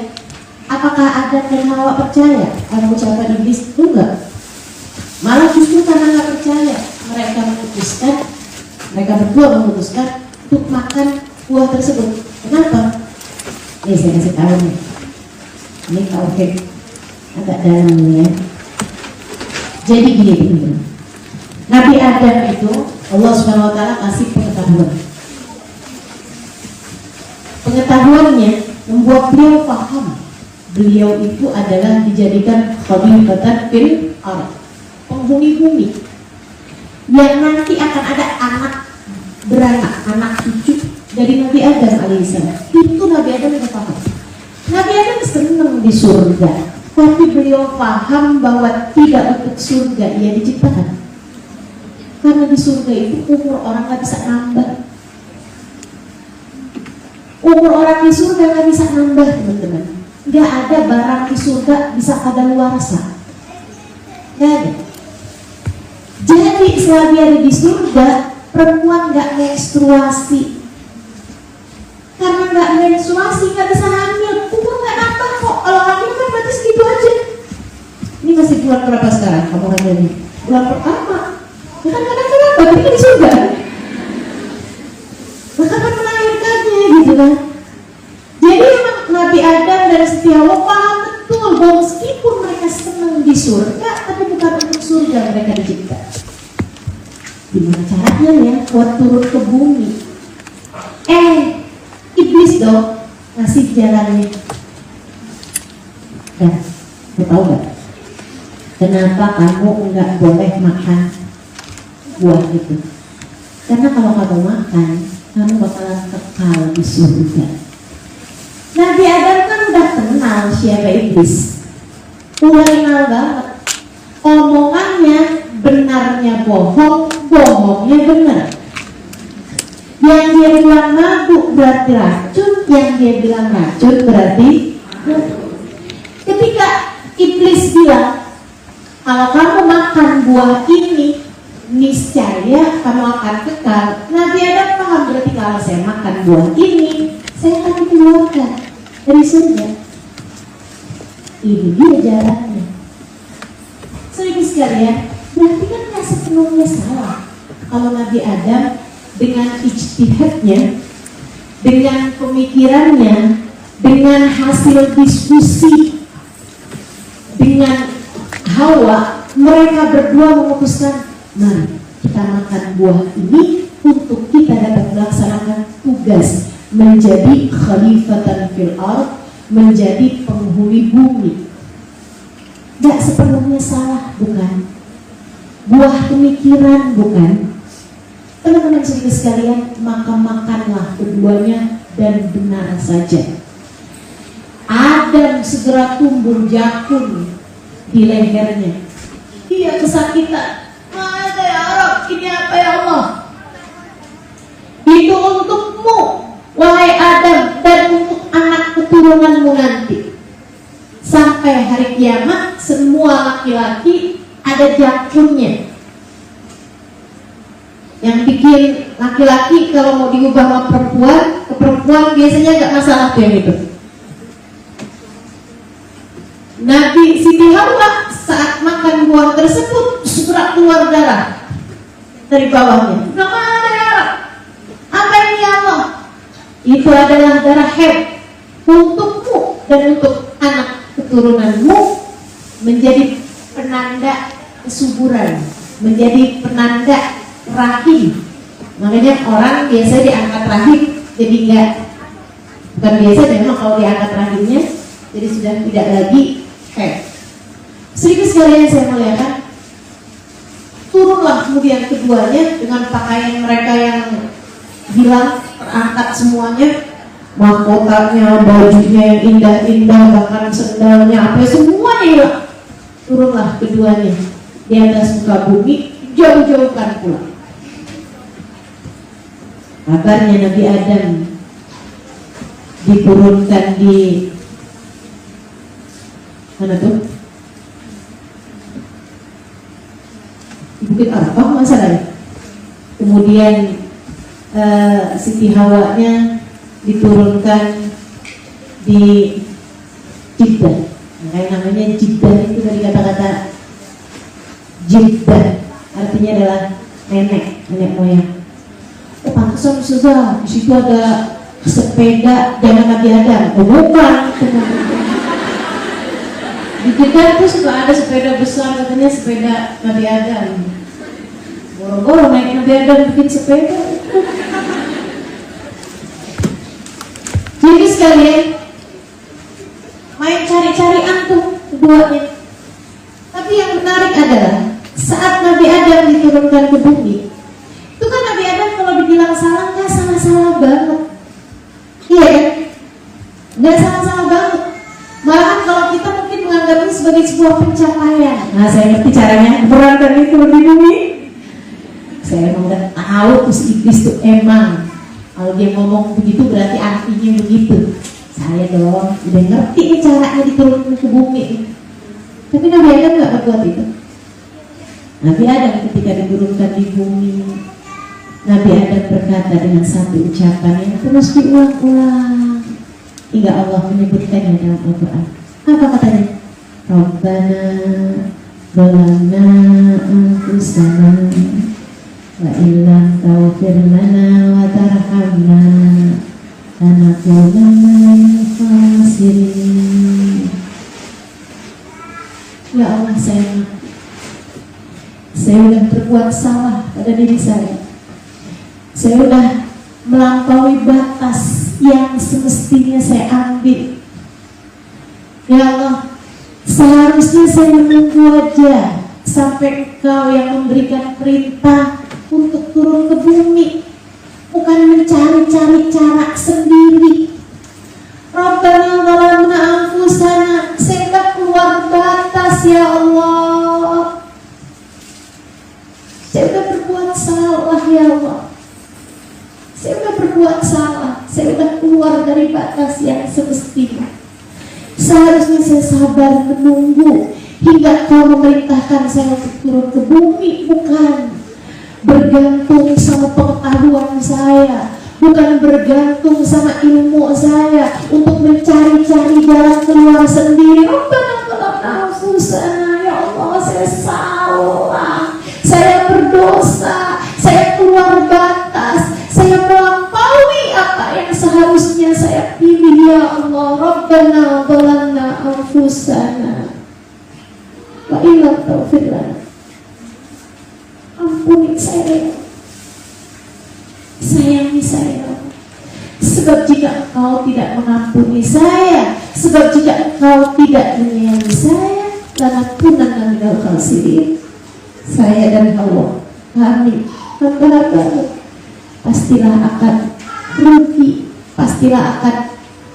apakah Adam dan Hawa percaya sama ucapan iblis? Enggak. Malah justru karena nggak percaya, mereka berdua memutuskan untuk makan buah tersebut. Kenapa? Nih saya kasih tahu nih. Ini tauhid agak dalam nih ya. Jadi gini, Nabi Adam itu Allah Subhanahu Wa Taala kasih pengetahuan. Pengetahuannya membuat beliau paham. Beliau itu adalah dijadikan khalifatan fil ardh, penghuni bumi, yang nanti akan ada anak beranak, anak cucu dari Nabi Adam alaihissalam. Itu Nabi Adam yang paham. Nabi Adam senang di surga, tapi beliau paham bahwa tidak untuk surga ia diciptakan. Karena di surga itu umur orang nggak bisa nambah. Umur orang di surga nggak bisa nambah, teman-teman. Nggak ada barang di surga bisa kadaluarsa. Nggak ada. Jadi selagi ada di surga, perempuan nggak menstruasi. Karena nggak menstruasi nggak bisa hamil. Umur nggak nambah kok. Kalau hamil kan berarti segitu aja. Ini masih bulan berapa sekarang kamu hamilnya? Bulan pertama. Bukan karena kenapa? Tapi kan di surga. Bahkan kan melahirkannya gitu kan. Jadi memang Nabi Adam dan Siti Hawa paham betul bahwa meskipun mereka senang di surga, tapi bukan untuk surga mereka dicipta. Gimana caranya ya buat turun ke bumi? Iblis dong ngasih jalannya. Dan mau tahu nggak? Kenapa kamu nggak boleh makan buah itu? Karena kalau kamu makan, kamu bakalan kekal di surga. Nabi Adam kan udah kenal siapa iblis. Udah kenal banget. Omongannya benarnya bohong, bohongnya benar. Yang dia bilang mabuk berarti racun, yang dia bilang racun berarti. Ketika iblis bilang, kalau kamu makan buah ini, niscaya kamu akan kekal. Nabi Adam paham, berarti kalau saya makan buah ini, saya akan dikeluarkan dari surga. Ini dia jalannya. Saudara sekalian, berarti kan nggak sepenuhnya salah kalau Nabi Adam dengan ijtihadnya, dengan pemikirannya, dengan hasil diskusi dengan Hawa, mereka berdua memutuskan, mari kita makan buah ini untuk kita dapat melaksanakan tugas menjadi khalifatan fil ardh, menjadi penghuni bumi. Gak sepenuhnya salah, bukan? Buah pemikiran, bukan? Teman-teman sekalian, maka makanlah keduanya dan benar saja. Adam segera tumbuh jakun di lehernya. Dia kesakitan. Mana ya Arab, ini apa ya Allah? Itu untukmu, wahai Adam, dan untuk anak keturunanmu nanti. Sampai hari kiamat, semua laki-laki ada jakunnya. Yang bikin laki-laki kalau mau diubah sama perempuan, ke perempuan biasanya gak masalah tuh yang itu. Nabi Siti Hawa saat makan buah tersebut segera keluar darah dari bawahnya. Mana ya? Apa ini ya Allah? Itu adalah darah haid untukmu dan untuk anak keturunanmu, menjadi penanda kesuburan, menjadi penanda rahim. Makanya orang biasa diangkat rahim jadi enggak, bukan biasa, memang kalau diangkat rahimnya jadi sudah tidak lagi haid. Sedikit sekalian saya muliakan, turunlah kemudian keduanya dengan pakaian mereka yang hilang, terangkat semuanya. mahkotanya, bajunya yang indah-indah, bahkan sendalnya, apa semuanya hilang. Turunlah keduanya di atas muka bumi, jauh-jauhkan pula. Kabarnya Nabi Adam diturunkan di mana tuh? Di Bukit Arafah masalahnya. Kemudian Siti Hawanya diturunkan di Jeddah. Makanya namanya Jeddah itu dari kata-kata Jeddah, artinya adalah nenek moyang. Pantesan susah, di situ ada sepeda zaman Nabi Adam. Bukan. Di Jeddah itu suka ada sepeda besar, katanya sepeda Nabi Adam. Boro-boro naik Nabi Adam bikin sepeda. Jadi sekalian main cari-carian tuh keduanya. Tapi yang menarik adalah saat Nabi Adam diturunkan ke bumi, itu kan Nabi Adam kalau dibilang salah nggak salah-salah banget, iya kan? Nggak salah-salah banget. Malahan kalau kita mungkin menganggapnya sebagai sebuah pencapaian. Nah, saya ngerti caranya berantar itu di bumi. Saya emang udah tahu tuh si iblis tuh emang kalau dia ngomong begitu berarti artinya begitu. Saya dong udah ngerti nih caranya diturunkan ke bumi. Tapi Nabi Adam nggak berbuat itu. Nabi Adam ketika diturunkan di bumi, Nabi Adam berkata dengan satu ucapan yang terus diulang-ulang hingga Allah menyebutkannya dalam Al-Quran. Apa katanya? Rabbana zalamna anfusana wa illam taghfir lana wa tarhamna lanakunanna minal khasirin. Ya Allah, saya sudah berbuat salah pada diri saya. Saya sudah melampaui batas yang semestinya saya ambil. Ya Allah, seharusnya saya menunggu aja sampai Engkau yang memberikan perintah untuk turun ke bumi, bukan mencari-cari cara sendiri. Rabbana zalamna anfusana, saya sudah keluar batas ya Allah. Saya sudah berbuat salah ya Allah. Saya sudah berbuat salah. Saya sudah keluar dari batas yang semestinya. Seharusnya saya sabar menunggu hingga Kau memerintahkan saya untuk turun ke bumi, bukan bergantung sama pengetahuan saya, bukan bergantung sama ilmu saya untuk mencari-cari jalan keluar sendiri. Rabbana zalamna anfusana, ya Allah, saya salah, saya berdosa, saya keluar batas, saya melampaui apa yang seharusnya saya pilih ya Allah. Rabbana zalamna anfusana wa illam taghfir lana, ampuni saya, sayangi saya. Sebab jika Engkau tidak mengampuni saya, sebab jika Engkau tidak menyayangi saya, lanakunanna minal khasirin, saya dan Hawa, kami hamba-hamba pastilah akan rugi, pastilah akan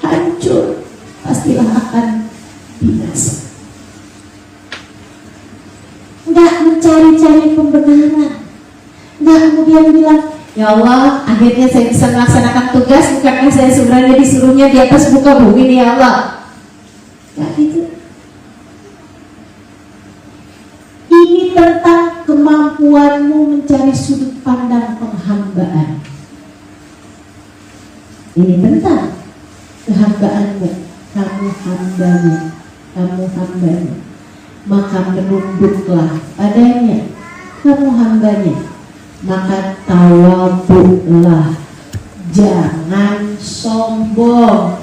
hancur, pastilah akan binasa. Nggak mencari-cari pembenaran, nggak kemudian bilang, ya Allah, akhirnya saya bisa melaksanakan tugas, bukankah saya sebenarnya disuruhnya di atas muka bumi nih ya Allah. Nggak gitu. Ini tentang kemampuanmu mencari sudut pandang penghambaan. Ini tentang kehambaanmu. Kamu hambanya, kamu hambanya, maka menunduklah padanya. Kamu hambanya, maka tawaduklah. Jangan sombong,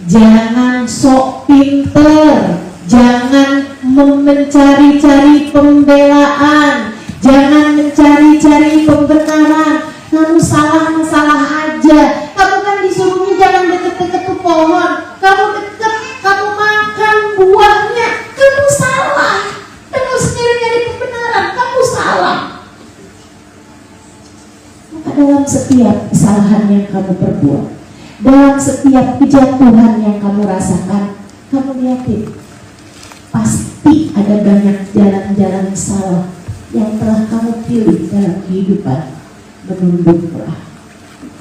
jangan sok pinter, jangan mencari-cari pembelaan, jangan mencari-cari pembenaran. Kamu salah aja. Kamu kan disuruhnya jangan deket-deket tuh pohon. Kamu deket, kamu makan buahnya. Kamu salah. Kamu sendiri nyari pembenaran. Kamu salah. Maka dalam setiap kesalahan yang kamu perbuat, Dalam setiap kejatuhan yang kamu rasakan, kamu lihatin, pasti ada banyak jalan-jalan salah yang telah kamu pilih dalam kehidupan. Menunduklah,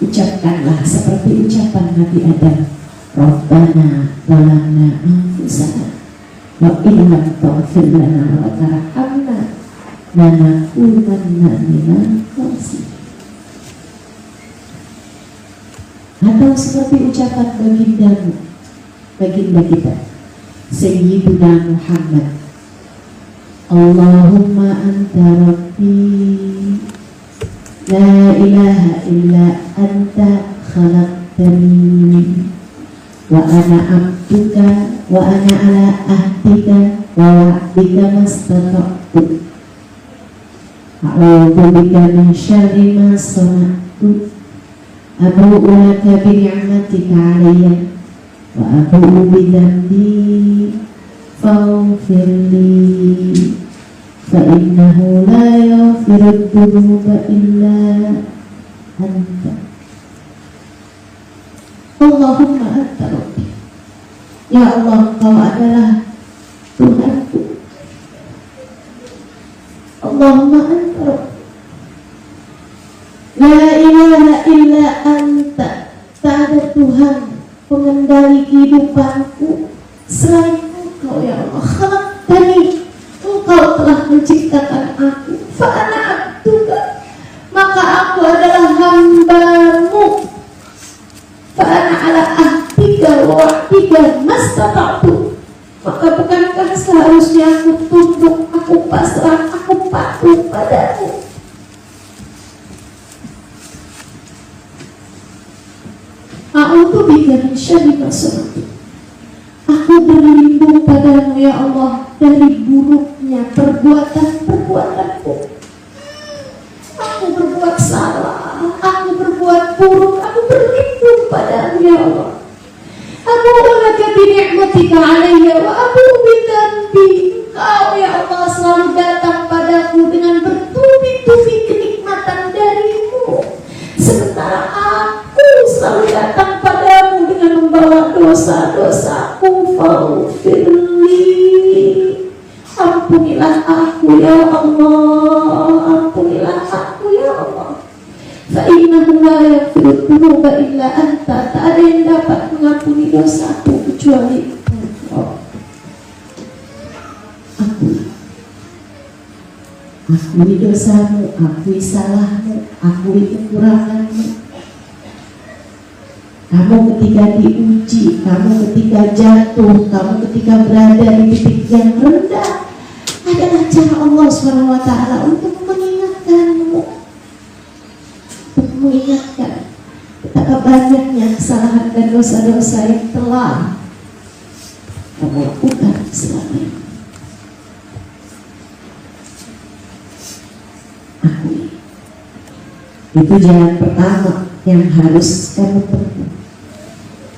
ucapkanlah seperti ucapan Nabi Adam, Rabbana zalamna anfusana wa illam taghfir lana wa tarhamna lanakunanna minal khasirin. Atau seperti ucapan baginda kita Sayyiduna Muhammad, Allahumma anta rabbi la ilaha illa anta khalaqtani wa ana abduka wa ana ala ahdika wa wa'dika mastata'tu a'udzu bika min syarri ma sana'tu abu'u laka bi ni'matika 'alayya wa abu'u bi dhanbi faghfir li fa innahu la yaghfiru dzunuba illa anta. Allahumma anta rabbi, ya Allah, Engkau adalah Tuhanku. Allahumma anta rabbi, la ilaha illa anta, tak ada Tuhan pengendali kehidupanku selain Engkau, ya Allah. Khalaqtani, Engkau telah menciptakan aku. Fa'ana abduka, maka aku adalah hambamu. Fa'ana ala ahdika wa wa'dika mastata'tu, maka bukankah seharusnya aku tunduk, aku pasrah, aku patuh padamu. A'udzu bika min syarri ma sana'tu, aku berlindung padamu ya Allah dari buruknya perbuatan-perbuatanku. Aku berbuat salah, aku berbuat buruk, aku berlindung padamu ya Allah. Aku ulaka bi ni'matika 'alayya wa aku bi dhanbi. Engkau ya Allah selalu datang padaku dengan bertubi-tubi kenikmatan darimu, sementara aku selalu datang padamu dengan membawa dosa-dosaku. Faghfirli, ampunilah aku ya Allah, ampunilah aku ya Allah. Fa innahu la yaghfiru dzunuba illa anta, tak ada yang dapat mengampuni dosaku kecuali Engkau. Akui dosamu, akui salahmu, akui kekuranganmu. Kamu ketika diuji, kamu ketika jatuh, kamu ketika berada di titik yang rendah, adalah cara Allah SWT untuk mengingatkanmu, untuk mengingatkan betapa banyaknya kesalahan dan dosa-dosa yang telah kamu lakukan selama ini. Akui. Itu jalan pertama yang harus kamu tempuh.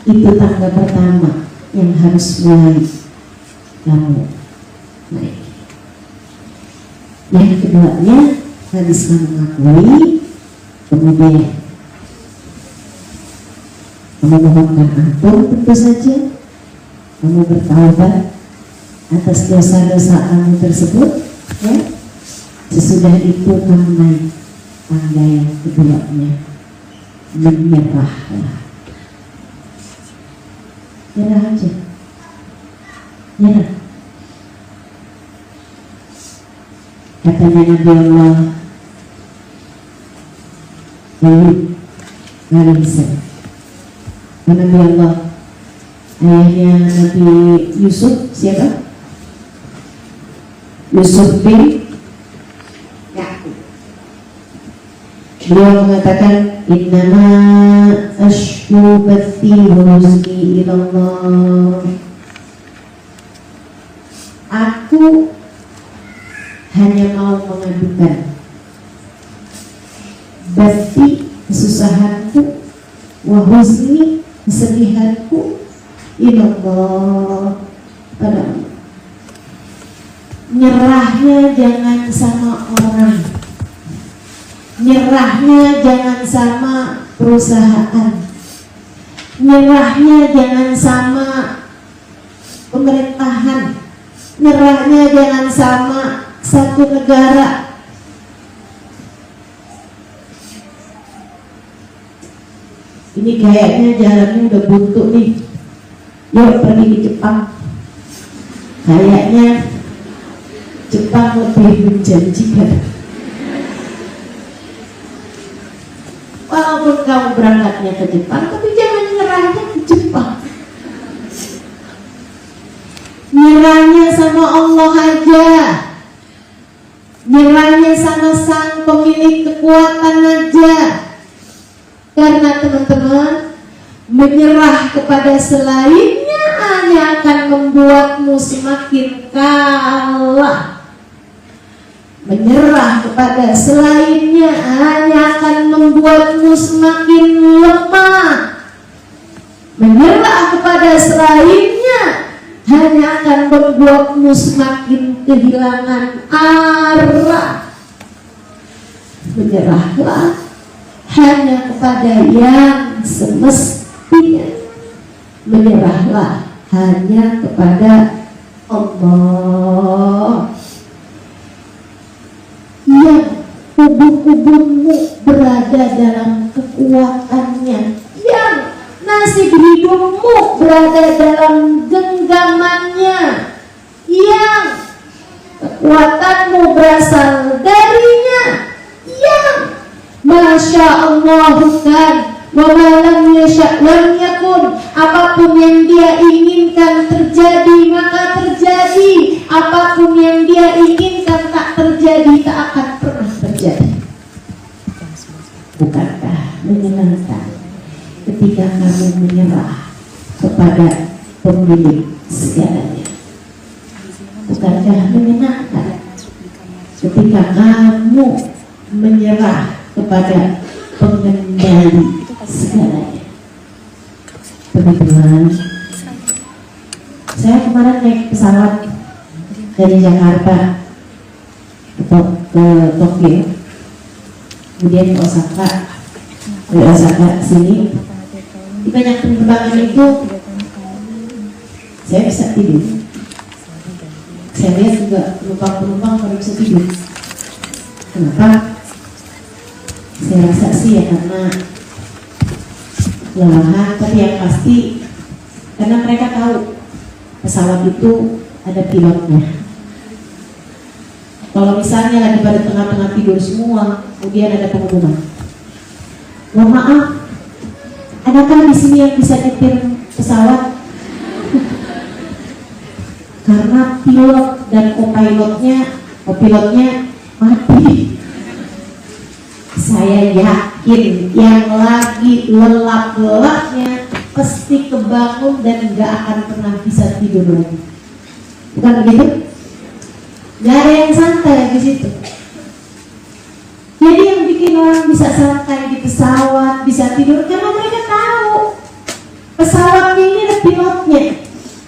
Itu tangga pertama yang harus mulai kamu naik. Yang keduanya harus kamu mengakui, kemudian kamu mohonkan ampun, tentu saja kamu bertaubat atas dosa-dosa kamu tersebut, ya. Sesudah itu kamu naik tangga yang keduanya, menyerahlah. Nyerah aja, nyerah. Katanya Nabi Allah Daud alaihissalam, Nabi Allah, ayahnya Nabi Yusuf siapa? Yusuf bin Ya'qub. Beliau mengatakan, innama ashku bathi wa huzni ilallah. Aku hanya mau mengadukan bathi, kesusahanku, wa huzni, kesedihanku, ilallah, pada Allah. Nyerahnya jangan sama orang, nyerahnya jangan sama perusahaan, Nyerahnya jangan sama pemerintahan, nyerahnya jangan sama satu negara. Ini kayaknya jalannya udah buntu nih, yuk pergi ke Jepang. Kayaknya Jepang lebih menjanjikan. Walaupun kamu berangkatnya ke Jepang, tapi jangan nyerahnya ke Jepang. Nyerahnya sama Allah aja, nyerahnya sama sang pemilik kekuatan aja. Karena teman-teman, menyerah kepada selainnya hanya akan membuatmu semakin kalah. Menyerah kepada selainnya hanya akan membuatmu semakin lemah. Menyerah kepada selainnya hanya akan membuatmu semakin kehilangan arah. Menyerahlah hanya kepada yang semestinya. Menyerahlah hanya kepada Allah yang tubuh-tubuhmu berada dalam kekuatannya, yang nasib hidupmu berada dalam genggamannya, yang kekuatanmu berasal darinya, yang Masya Allah kan, wa ma lam yasha' lam yakun. Apapun yang dia inginkan terjadi maka terjadi, apapun yang dia inginkan tak terjadi, tak akan pernah terjadi. Bukankah menyenangkan ketika kamu menyerah kepada pemilik segalanya? Bukankah menyenangkan ketika kamu menyerah kepada pengendali segalanya? Teman-teman, saya kemarin naik pesawat dari Jakarta ke Tokyo, kemudian ke Osaka, dari Osaka sini. Di banyak penerbangan itu saya bisa tidur. Saya lihat juga penumpang-penumpang pada bisa tidur. Kenapa? Saya rasa sih ya karena kelelahan, tapi yang pasti karena mereka tahu pesawat itu ada pilotnya. Kalau misalnya lagi pada tengah-tengah tidur semua, kemudian ada pengumuman, mohon maaf, adakah di sini yang bisa nyetir pesawat? Karena pilot dan kopilotnya mati. Saya yakin yang lagi lelap-lelapnya pasti kebangun dan gak akan pernah bisa tidur lagi. Bukan begitu? Gak ada yang santai di situ. Jadi yang bikin orang bisa santai di pesawat, bisa tidur, karena mereka tahu pesawatnya ini ada pilotnya.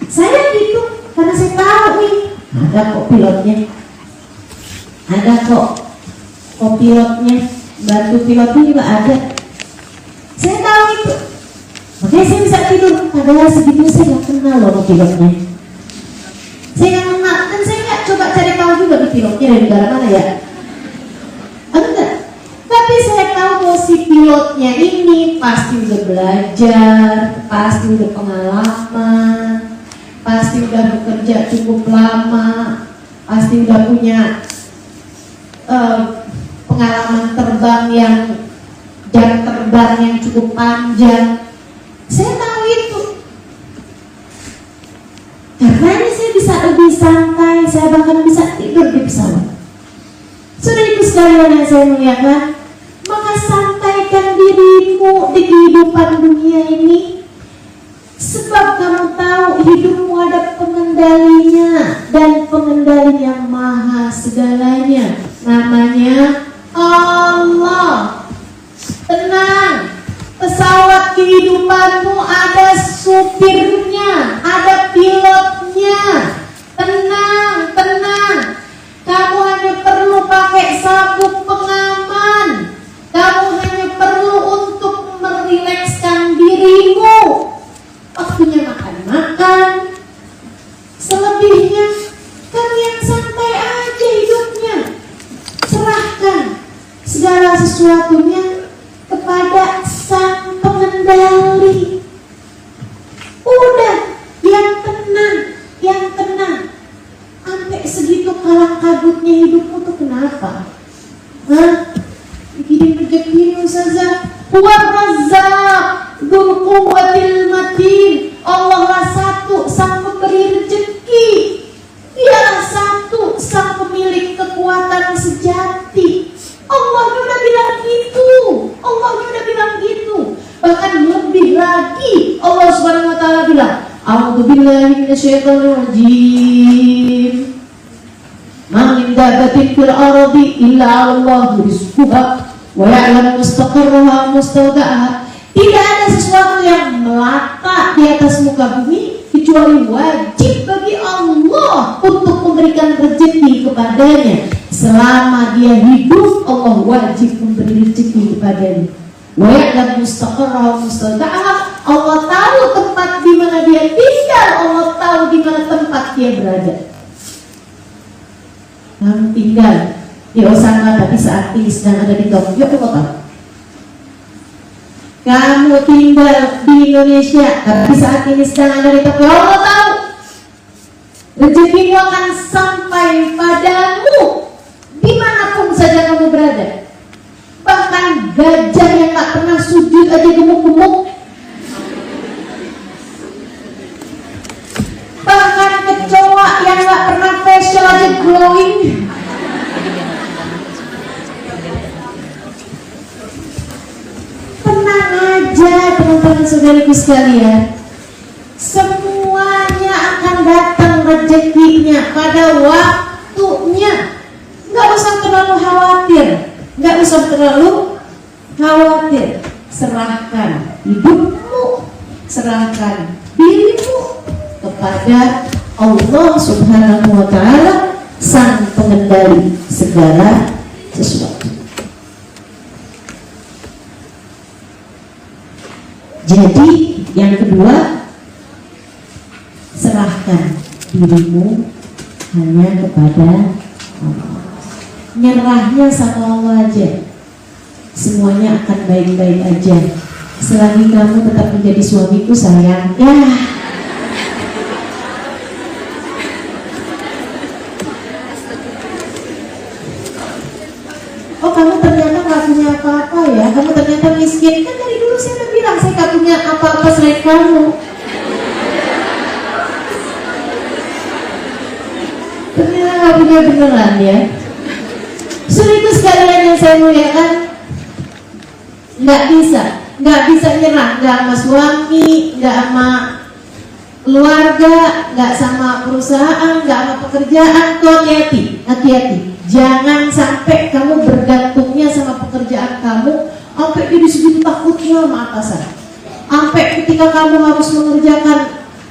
Saya gitu karena saya tahu nih, ada kok pilotnya, ada kok pilotnya, bantu pilotnya juga ada. Saya tahu itu, makanya saya bisa tidur. Padahal segitu saya nggak kenal loh sama pilotnya. Saya nggak kenal dan saya nggak coba cari tahu juga di pilotnya dari negara mana ya. Enggak. Tapi saya tahu bahwa si pilotnya ini pasti udah belajar, pasti udah pengalaman, pasti udah bekerja cukup lama, pasti udah punya pengalaman terbang yang jam terbang yang cukup panjang. Saya tahu itu. Karena ini saya bisa lebih santai, saya bahkan bisa tidur di pesawat. Sudah itu sekalian yang saya muliakan, maka santaikan dirimu di kehidupan dunia ini. Sebab kamu tahu hidupmu ada pengendalinya, dan pengendali yang maha segalanya namanya Allah. Tenang, pesawat kehidupanmu ada supirnya, ada pilotnya. Tenang, tenang. Kamu hanya perlu pakai sabuk pengaman. Kamu hanya perlu untuk merilekskan dirimu. Huwa Razzaq Dzul Quwwatil Matin. Allah lah satu sang pemberi rezeki. Dialah satu sang pemilik kekuatan sejati. Allah sudah bilang gitu. Allah sudah bilang gitu. Bahkan lebih lagi Allah Subhanahu wa taala bilang, A'udzubillahi minasyaitonir rajim. Ma min dabbatin fil ardi illa Allahu rizquha wa ya'lamu mustaqarraha wa mustawda'aha. Tidak ada sesuatu yang melata di atas muka bumi kecuali wajib bagi Allah untuk memberikan rezeki kepadanya. Selama dia hidup, Allah wajib memberi rezeki kepadanya. Wa ya'lamu mustaqarraha wa mustawda'aha. Allah tahu tempat di mana dia tinggal, Allah tahu di mana tempat dia berada. Kamu tinggal di Osaka tapi saat ini sedang ada di Tokyo, Allah tahu. Kamu tinggal di Indonesia tapi saat ini sedang ada di Tokyo, Allah tahu. Rezekimu akan sampai padamu dimanapun saja kamu berada. Bahkan gajah yang tak pernah sujud aja gemuk-gemuk. Bahkan kecoa yang tak pernah facial aja glowing. Tenang aja teman-teman saudariku sekalian, semuanya akan datang rezekinya pada waktunya. Nggak usah terlalu khawatir, nggak usah terlalu khawatir. Serahkan hidupmu, serahkan dirimu kepada Allah Subhanahu wa taala, sang pengendali segala sesuatu. Jadi yang kedua, serahkan dirimu hanya kepada Allah. Nyerahnya sama Allah aja, semuanya akan baik-baik aja. Selagi kamu tetap menjadi suamiku sayang, ya. Oh, kamu ternyata gak punya apa-apa ya, kamu ternyata miskin. Kan dari dulu saya udah bilang saya gak punya apa-apa selain kamu. Ternyata gak punya beneran ya. Sudah sekalian yang saya muliakan, nggak bisa nyerah, nggak sama suami, nggak sama keluarga, nggak sama perusahaan, nggak sama pekerjaan. Tuh hati-hati, jangan sampai kamu bergantungnya sama pekerjaan kamu, sampai jadi segitu takutnya sama atasan, sampai ketika kamu harus mengerjakan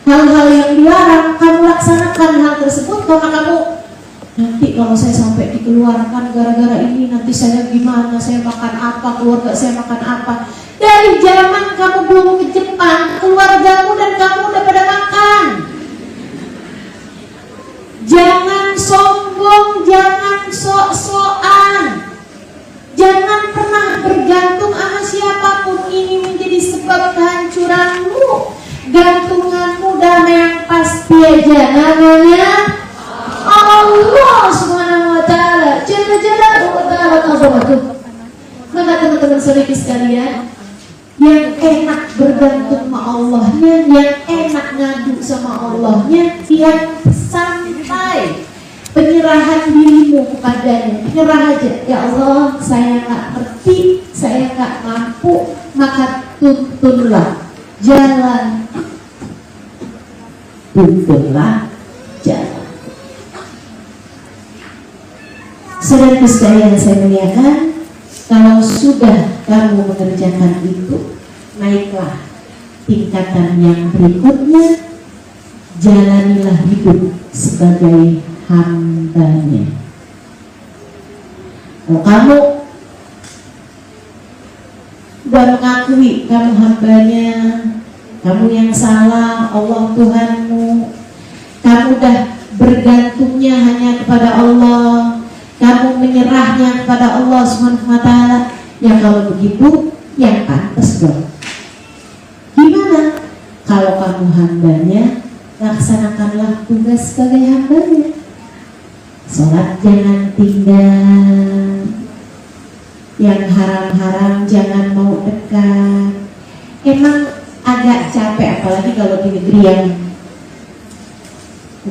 hal-hal yang dilarang, kamu laksanakan hal tersebut karena kamu, nanti kalau saya sampai dikeluarkan gara-gara ini, nanti saya gimana, saya makan apa, keluarga saya makan apa. Dari zaman kamu belum ke Jepang, keluargamu dan kamu udah pada makan. Jangan sombong, jangan sok-sokan, jangan pernah bergantung sama siapapun. Ini menjadi sebab kehancuranmu. Gantunganmu dan yang pasti aja namanya Allah Subhanahu wa taala. Jalla wa ta'ala. Maka teman-teman saudara sekalian, yang enak bergantung sama Allahnya, yang enak ngadu sama Allahnya, yang sampai penyerahan dirimu kepadanya. Penyerah aja, ya Allah, saya nggak ngerti, saya nggak mampu, maka tuntunlah jalan, tuntunlah jalan. Saudara sekalian saya muliakan, kalau sudah kamu mengerjakan itu, naiklah tingkatan yang berikutnya, jalanilah hidup sebagai hambanya. Kalau kamu udah mengakui kamu hambanya, kamu yang salah, Allah Tuhanmu, kamu udah bergantungnya hanya kepada Allah, kamu menyerahnya kepada Allah Subhanahu wa taala, ya kalau begitu yang pantas dong. Gimana? Kalau kamu hambanya, laksanakanlah tugas sebagai hambanya. Sholat jangan tinggal, yang haram-haram jangan mau dekat. Emang agak capek, apalagi kalau di negeri yang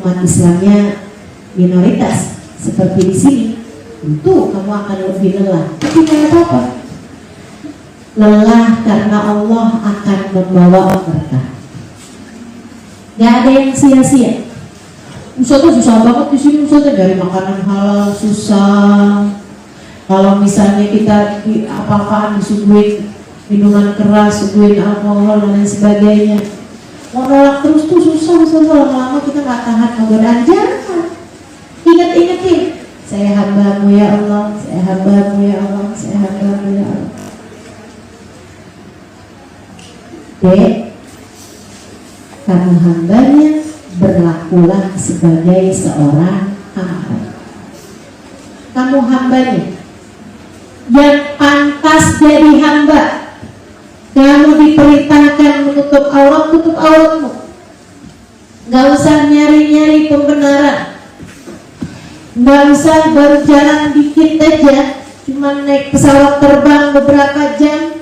umat Islamnya minoritas seperti di sini. Tentu kamu akan lebih lelah, tapi tidak apa-apa. Lelah karena Allah akan membawa berkah. Gak ada yang sia-sia. Ustaznya susah banget di sini, Ustaznya dari makanan halal susah. Kalau misalnya kita apa-apaan disuguhin minuman keras, suguhin alkohol dan lain sebagainya, mau nolak terus tuh susah. Lama-lama kita nggak tahan godaan. Jangan, ingat-ingatin, saya hamba-Mu ya Allah, saya hamba-Mu ya Allah, saya hamba-Mu ya Allah. Dek, kamu hambanya, berlakulah sebagai seorang hamba. Kamu hambanya yang pantas jadi hamba. Kamu diperintahkan menutup aurat, tutup auratmu. Gak usah nyari-nyari pembenaran. Gak usah baru jalan dikit aja, cuma naik pesawat terbang beberapa jam,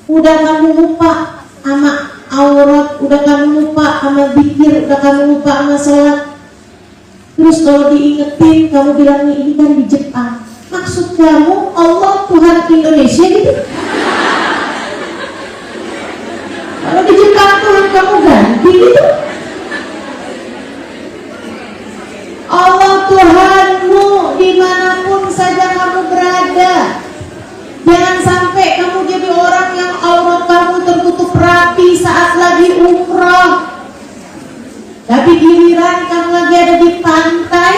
udah kamu lupa sama aurat, udah kamu lupa sama zikir, udah kamu lupa sama sholat. Terus kalau diingetin, kamu bilang ini kan di Jepang. Maksud kamu Allah Tuhan Indonesia gitu? Kalau di Jepang Tuhan kamu ganti gitu? Allah Tuhanmu dimanapun saja kamu berada. Jangan sampai kamu jadi orang yang aurat kamu tertutup rapi saat lagi umroh, tapi giliran kamu lagi ada di pantai,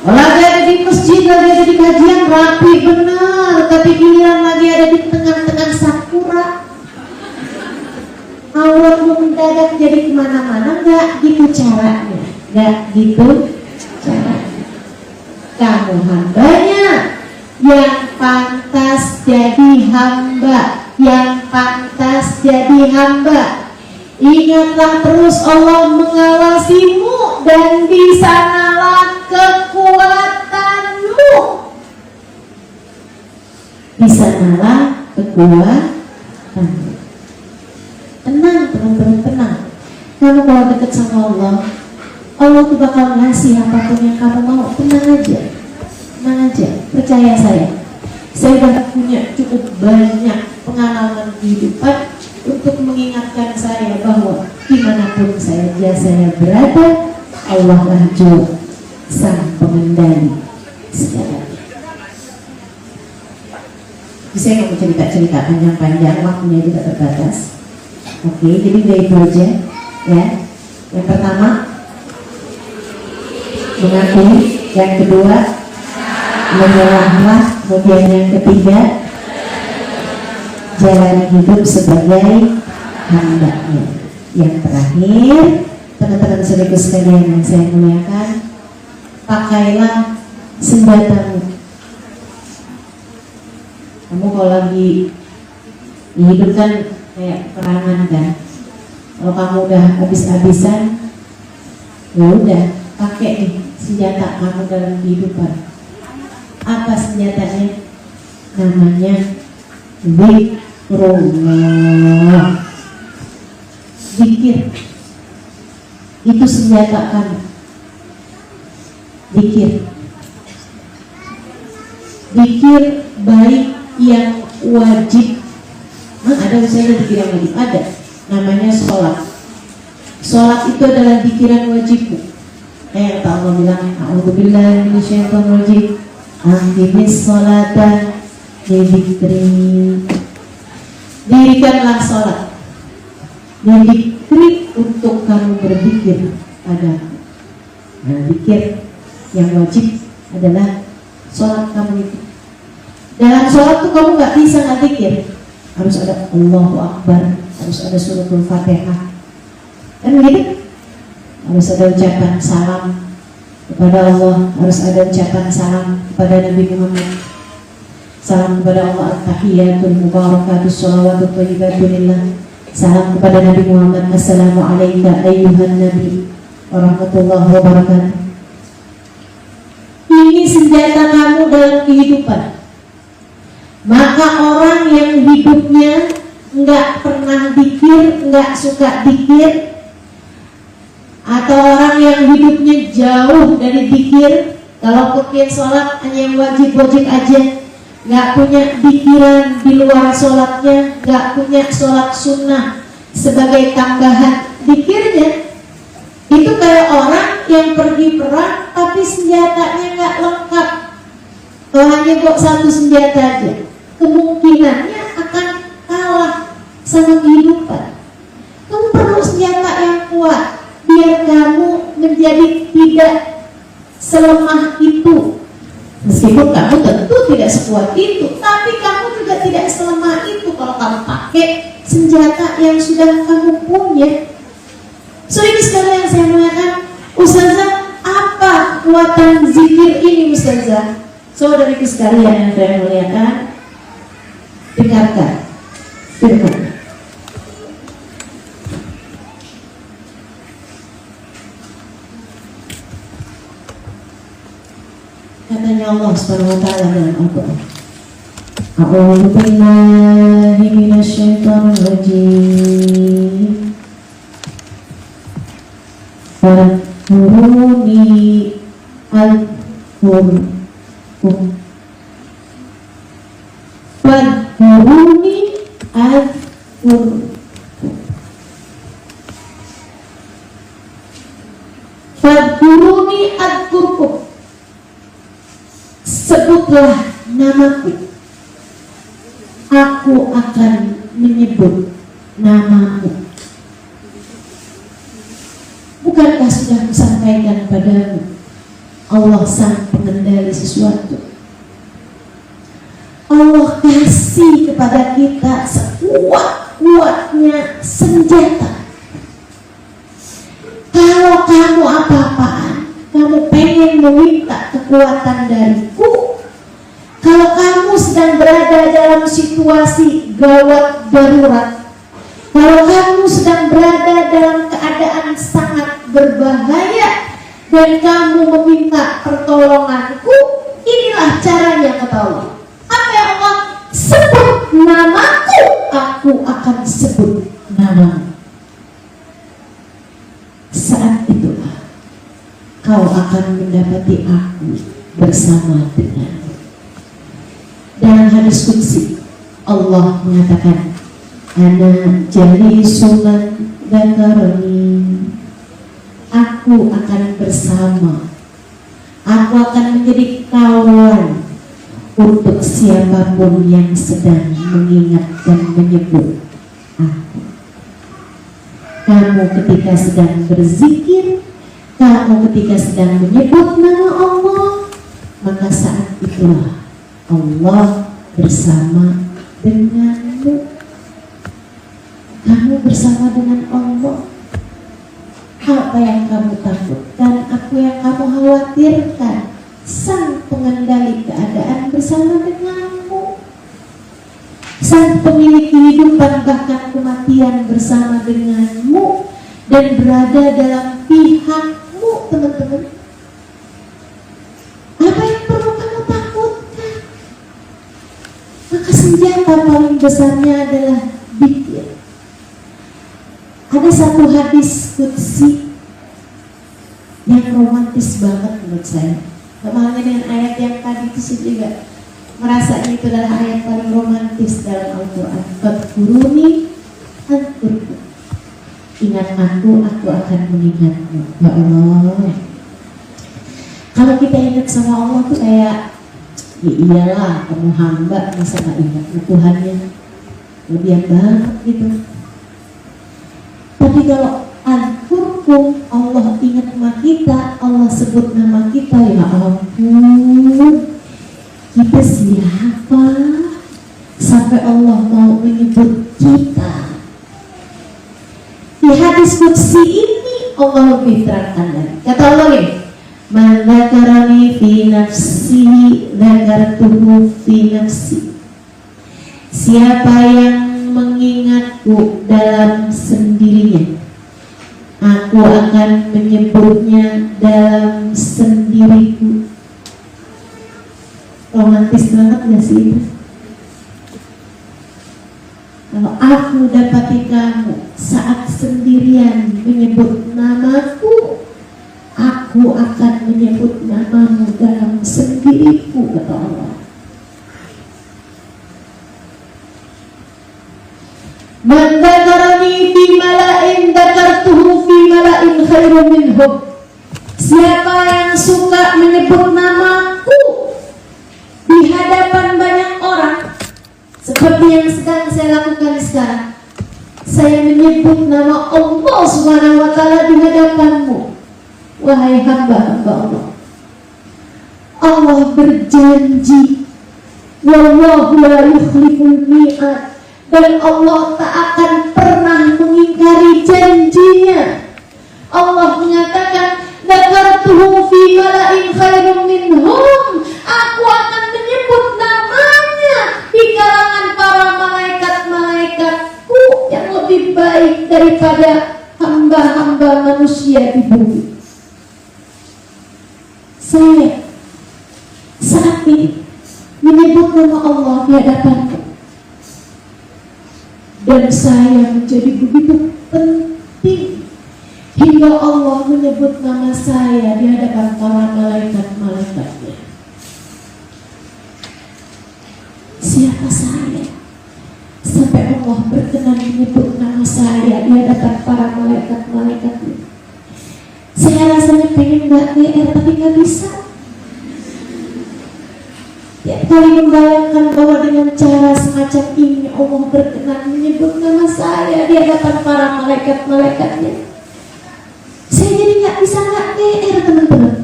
lagi ada di masjid, lagi ada di kajian rapi benar, tapi giliran lagi ada di tengah-tengah sakura, auratmu mendadak jadi kemana-mana. Gak gitu caranya, gak gitu caranya. Kamu hambanya yang pantas jadi hamba, yang pantas jadi hamba. Ingatlah terus Allah mengawasimu, dan di sanalah kekuatanmu. Di sanalah kekuatanmu. Tenang teman-teman, tenang. Kamu kalau dekat sama Allah, Allah tuh bakal ngasih apapun yang kamu mau. Tenang aja, tenang aja, percaya saya. Saya sudah punya cukup banyak pengalaman kehidupan untuk mengingatkan saya bahwa dimanapun saja saya berada, Allah lah juga sang pengendali segalanya. Saya nggak mau cerita-cerita panjang-panjang, waktunya juga terbatas. Oke, jadi dari itu aja ya. Yang pertama mengakui, yang kedua menyerahlah, kemudian yang ketiga jalan hidup sebagai hambanya. Yang terakhir, teman-teman saudaraku sekalian yang saya muliakan, pakailah senjatamu. Kamu kalau lagi hidup kan kayak perangan kan, kalau kamu udah habis-habisan, ya udah pakai nih senjata kamu dalam kehidupan. Apa senjatanya? Namanya zikrullah. Zikir itu senjata kamu. Zikir, zikir baik yang wajib. Ada misalnya zikir yang wajib, ada namanya sholat. Sholat itu adalah zikiran wajibmu. Kayak kata Allah bilang, a'udzubillahi minasyaitonirrajim, aqimis sholata dzikri. Dirikanlah sholat, dzikri, untuk kamu berzikir padaku. Nah, zikir yang wajib adalah sholat kamu itu. Dalam sholat tuh kamu gak bisa gak zikir. Harus ada Allahu Akbar, harus ada suratul Fatihah, kan begitu? Harus ada ucapan salam kepada Allah, harus ada ucapan salam kepada Nabi Muhammad, salam kepada Allah, at-tahiyatul mubarakatus sholawatut thayyibatulillah, salam kepada Nabi Muhammad, assalamu alayka ayyuhan nabi warahmatullahi wabarakatuh. Ini senjata kamu dalam kehidupan. Maka orang yang hidupnya nggak pernah dikir, nggak suka dikir, atau orang yang hidupnya jauh dari dikir, kalau kekir sholat hanya yang wajib-wajib aja, nggak punya pikiran di luar sholatnya, nggak punya sholat sunnah sebagai tambahan dikirnya, itu kayak orang yang pergi perang tapi senjatanya nggak lengkap, hanya bawa satu senjata aja, kemungkinannya akan kalah sama kehidupan. Kamu perlu senjata yang kuat biar kamu menjadi tidak selemah itu. Meskipun kamu tentu tidak sekuat itu, tapi kamu juga tidak selemah itu kalau kamu pakai senjata yang sudah kamu punya. So ini sekarang yang saya tanyakan, Ustazah, apa kekuatan zikir ini Ustazah? Saudariku sekalian yang saya muliakan, dengarkan firman. Katanya Allah Subhanahu wa taala dalam Al-Qur'an, A'udzu billahi minasyaitonir rajim. Fadhkuruni adhkurkum. Fadhkuruni adhkurkum. Fadhkuruni adhkurkum. Sebutlah namaku, aku akan menyebut namamu. Bukankah sudah kusampaikan padamu, Allah sang pengendali sesuatu. Allah kasih kepada kita sekuat-kuatnya senjata. Kalau kamu apa-apaan, kamu pengen meminta kekuatan dariku, kalau kamu sedang berada dalam situasi gawat darurat, kalau kamu sedang berada dalam keadaan sangat berbahaya dan kamu meminta pertolonganku, inilah caranya kata Allah. Apa ya Allah? Sebut namaku, aku akan sebut namamu. Saat itulah kau akan mendapati aku bersama denganmu. Dalam hadis qudsi Allah mengatakan, Ana jalisun man dzakarani. Aku akan bersama, aku akan menjadi kawan untuk siapapun yang sedang mengingat dan menyebut aku. Kamu ketika sedang berzikir, kamu ketika sedang menyebut nama Allah, maka saat itulah Allah bersama denganmu. Kamu bersama dengan Allah. Apa yang kamu takutkan, apa yang kamu khawatirkan, sang pengendali keadaan bersama denganmu. Sang pemilik kehidupan bahkan kematian bersama denganmu dan berada dalam pihakmu, teman-teman. Apa yang perlu kamu takutkan? Maka senjata paling besarnya adalah zikir. Ada satu hadis qudsi yang romantis banget menurut saya. Kemarin dengan ayat yang tadi itu saya juga merasa itu adalah ayat paling romantis dalam Al-Quran. Fadhkuruni adhkurkum. Ingat aku akan mengingatmu. Ya Allah. Kalau kita ingat sama Allah tuh kayak, ya iyalah kamu hamba masa gak ingat Tuhannya, lebihan banget gitu. Tapi kalau adhkurkum, Allah ingat nama kita, Allah sebut nama kita, ya ampun, kita siapa sampai Allah mau menyebut kita. Di hadis qudsi ini Allah lebih terangkan lagi. Kata Allah ini, Man dzakarani fi nafsi dzakartuhu fi nafsi. Siapa yang mengingatku dalam sendirinya, aku akan menyebutnya dalam sendiriku. Romantis banget gak sih itu? Kalau aku dapati kamu saat sendirian menyebut namaku, aku akan menyebut namamu dalam sendiriku, kata Allah. Man dzakarani fi mala'in dzakartuhu fi mala'in khairum minhum. Siapa yang suka menyebut namaku di hadapan banyak orang, seperti yang sedang saya lakukan sekarang, saya menyebut nama Allah Subhanahu wa Ta'ala di hadapanmu, wahai hamba-hamba Allah. Allah berjanji, wallahu la yukhliful mi'ad, dan Allah tak akan pernah mengingkari janjinya. Allah mengatakan, dzakartuhu fi mala'in khairum minhum, aku akan menyebut namanya di kalangan para malaikat-malaikatku yang lebih baik daripada hamba-hamba manusia di bumi. Saya saat ini menyebut nama Allah di hadapanku, dan saya menjadi begitu penting hingga Allah menyebut nama saya di hadapan para malaikat-malaikatnya. Siapa saya sampai Allah berkenan menyebut nama saya di hadapan para malaikat-malaikatnya? Saya rasanya pengen gak GR tapi gak bisa. Tiap kali membayangkan bahwa dengan cara semacam ini Allah berkenan menyebut nama saya di hadapan para malaikat-malaikatnya, saya jadi gak bisa gak GR, teman-teman.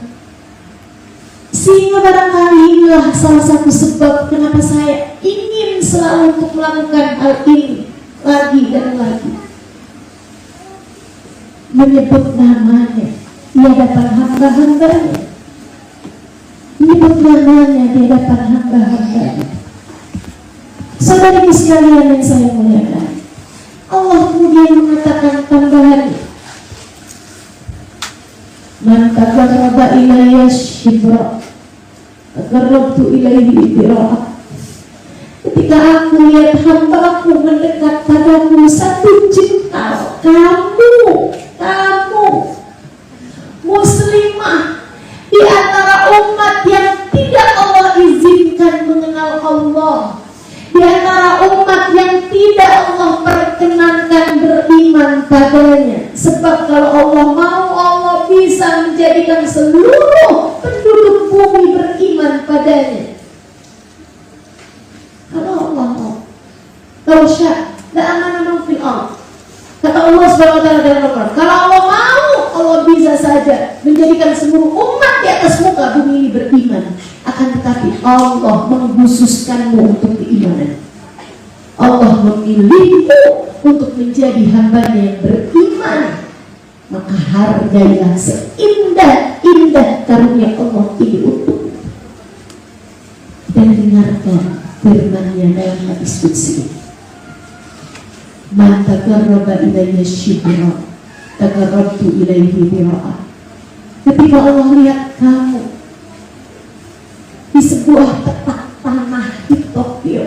Sehingga barangkali inilah salah satu sebab kenapa saya ingin selalu untuk melakukan hal ini lagi dan lagi. Menyebut namanya di hadapan hamba-hambanya, menyebut namanya di hadapan hamba-hambanya. Saudari sekalian yang saya muliakan, Allah kemudian mengatakan tambahannya, man taqarraba ilayya shibra taqarrabtu ilaihi dira'ah. Ketika aku lihat hambaku mendekat padaku satu jengkal, kamu muslimah di antara umat yang tidak Allah izinkan mengenal Allah, di antara umat yang tidak Allah perkenankan beriman padanya. Sebab kalau Allah mau, Allah bisa menjadikan seluruh penduduk bumi beriman padanya. Kalau Allah mau, kalau sya la'amana fil ardh, kata Allah Subhanahu wa Ta'ala dalam Al-Quran, kalau Allah mau, Allah bisa saja menjadikan seluruh umat di atas muka bumi ini beriman. Akan tetapi Allah mengkhususkanmu untuk keimanan. Allah memilihmu untuk menjadi hambanya yang beriman. Maka hargailah seindah-indah karunia Allah ini untukmu. Dan dengarkan firman-Nya dalam hadis qudsi, man taqarraba ilayya shibra taqarrabtu ilaihi dira'ah. Ketika Allah lihat kamu di sebuah petak tanah di Tokyo,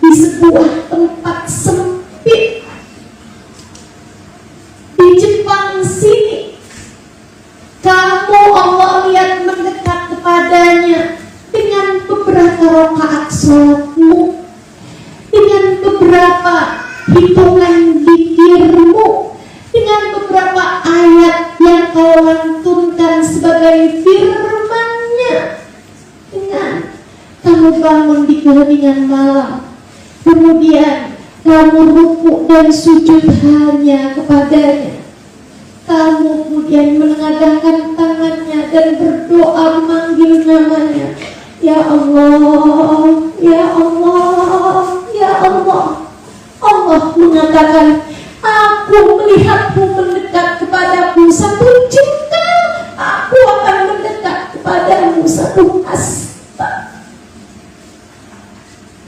di sebuah tempat sempit di Jepang sini, kamu Allah lihat mendekat kepadanya dengan beberapa rakaat sholatmu, dengan beberapa hitungan zikirmu, dengan beberapa ayat yang kau lantunkan sebagai firman-Nya, dengan kamu bangun di keheningan malam, kemudian kamu rukuk dan sujud hanya kepadanya, kamu kemudian menengadahkan tangannya dan berdoa memanggil namanya, ya Allah, ya Allah, ya Allah. Allah mengatakan, aku melihatmu mendekat kepadaku satu jengkal, aku akan mendekat kepadamu satu hasta.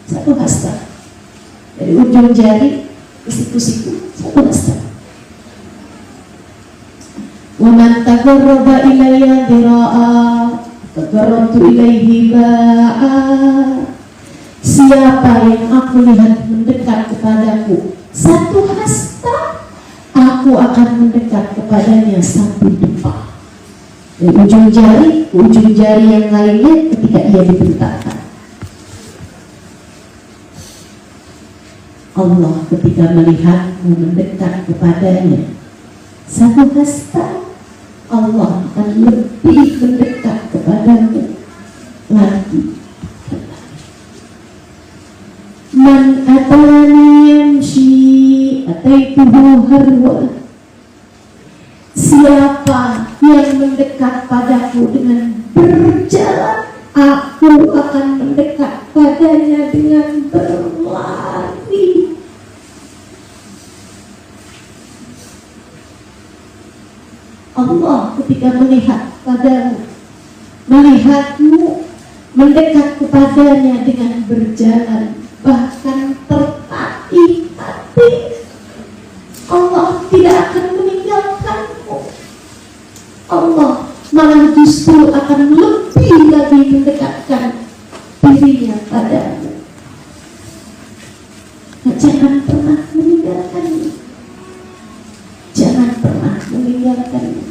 Satu hasta, dari ujung jari ke siku-siku, satu hasta. Wa man taqarraba ilayya dira'ah taqarrabtu ilaihi ba'a. Siapa yang aku lihat mendekat kepadaku satu hasta, aku akan mendekat kepadanya satu depa. Dari ujung jari ke ujung jari yang lainnya ketika ia dibentakkan. Allah ketika melihatmu mendekat kepadanya satu hasta, Allah akan lebih mendekat kepadamu lagi. Man atani yamshi ataituhu harwa. Siapa yang mendekat padaku dengan berjalan, aku akan mendekat padanya dengan berlari. Allah ketika melihat padamu, melihatmu mendekat kepadanya dengan berjalan, bahkan tertatih-tatih, Allah tidak akan meninggalkanmu. Allah malah justru akan lebih lagi mendekatkan dirinya padamu. Jangan pernah meninggalkannya. Jangan pernah meninggalkannya.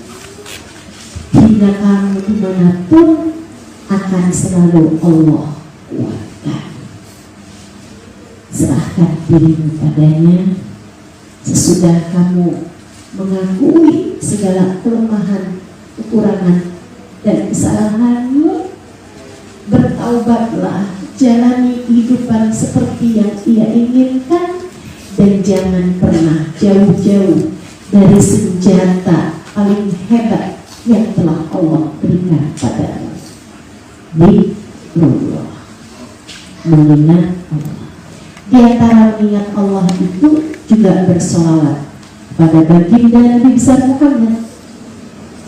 Hingga kamu dimanapun akan selalu Allah kuatkan. Serahkan dirimu padanya. Sesudah kamu mengakui segala kelemahan, kekurangan, dan kesalahanmu, bertaubatlah, jalani kehidupan seperti yang ia inginkan, dan jangan pernah jauh-jauh dari senjata paling hebat yang telah Allah berikan padamu. Zikrullah, mengingat Allah. Di antara mengingat Allah itu juga bersolawat pada baginda Nabi besar Muhammad.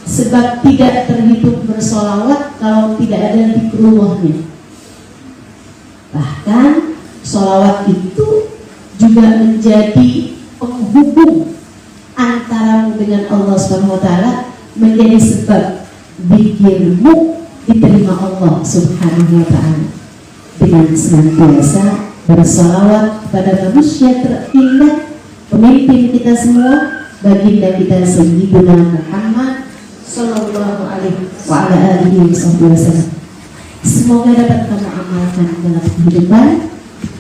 Sebab tidak terhitung bersolawat kalau tidak ada zikrullahnya. Bahkan solawat itu juga menjadi penghubung antaramu dengan Allah SWT, menjadi sebab zikirmu diterima Allah Subhanahu wa Ta'ala. Dengan senantiasa bersolawat kepada manusia terindah, pemimpin kita semua, baginda kita Sayyidina Muhammad sallallahu alaihi wa ala alihi wasallam. Semoga dapat kamu amalkan dalam kehidupan.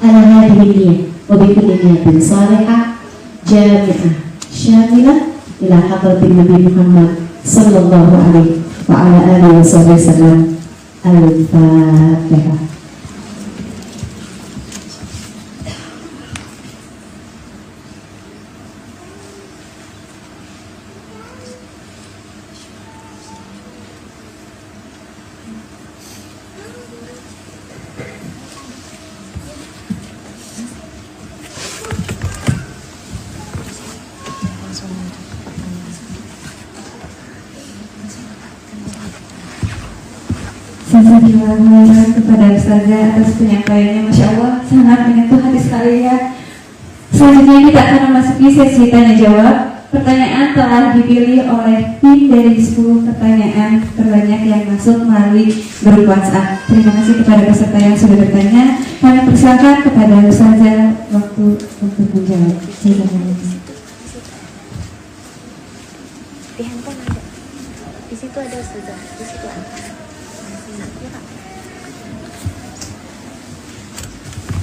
Ala hadhihi wa bi kulli niyatin salihah jami'ah syamilah ila hadratin Nabi Muhammad sallallahu alaihi wa ala alihi wasallam. Al-Fatihah. Bismillahirrahmanirrahim. Kepada Ustazah atas penyampaiannya, Masya Allah sangat menyentuh hati sekalian. Selanjutnya kita akan memasuki sesi tanya jawab. Pertanyaan telah dipilih oleh tim dari 10 pertanyaan terbanyak yang masuk melalui grup WhatsApp. Terima kasih kepada peserta yang sudah bertanya. Kami persilakan kepada Ustazah waktu untuk menjawab. Silakan. Di handphone ada, di situ ada Ustazah, di situ ada.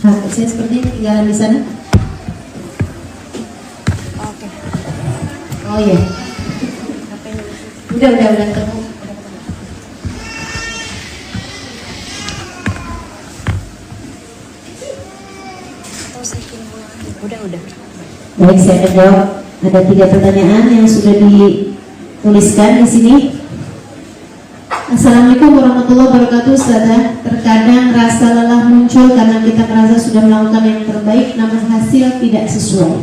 Nah, saya sepertinya ketinggalan di sana. Oke. Oh iya. Udah ketemu. Udah. Baik, saya akan jawab. Ada 3 pertanyaan yang sudah dituliskan di sini. Assalamualaikum warahmatullahi wabarakatuh. Ustazah, terkadang rasa lelah muncul karena kita merasa sudah melakukan yang terbaik namun hasil tidak sesuai.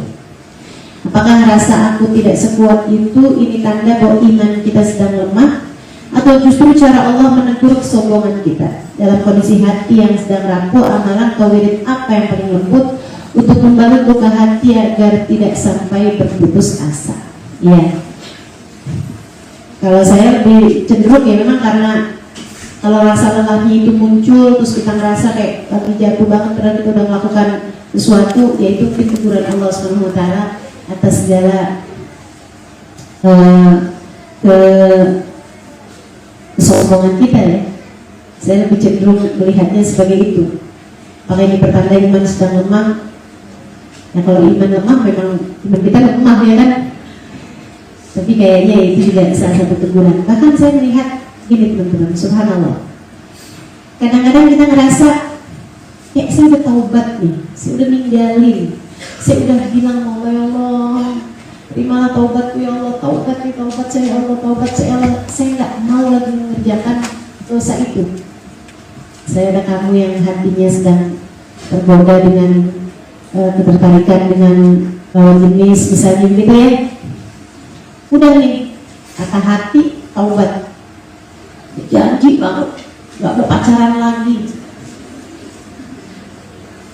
Apakah rasa aku tidak sekuat itu ini tanda bahwa iman kita sedang lemah, atau justru cara Allah menegur kesombongan kita? Dalam kondisi hati yang sedang rapuh, amalan atau wirid apa yang paling lembut untuk membalut luka hati agar tidak sampai berputus asa? Ya, kalau saya lebih cenderung ya memang karena Kalau rasa lelahnya itu muncul, terus kita ngerasa kayak lagi jatuh banget karena kita udah melakukan sesuatu, yaitu teguran Allah SWT atas segala kesombongan kita ya. Saya lebih cenderung melihatnya sebagai itu. Apakah ini pertanda iman sedang lemah? Ya kalau iman lemah memang iman kita lemah ya kan. Tapi kayaknya itu juga salah satu teguran. Bahkan saya melihat gini teman-teman, subhanallah. Kadang-kadang kita ngerasa kayak saya udah taubat nih, saya udah ninggalin, saya udah bilang mau ya Allah, terimalah taubatku ya Allah, taubat nih taubat saya ya Allah, taubat saya Allah. Saya nggak mau lagi mengerjakan dosa itu. Saya ada kamu yang hatinya sedang tergoda dengan ketertarikan dengan lawan jenis misalnya gitu ya. Udah nih, kata hati taubat, janji banget nggak mau pacaran lagi,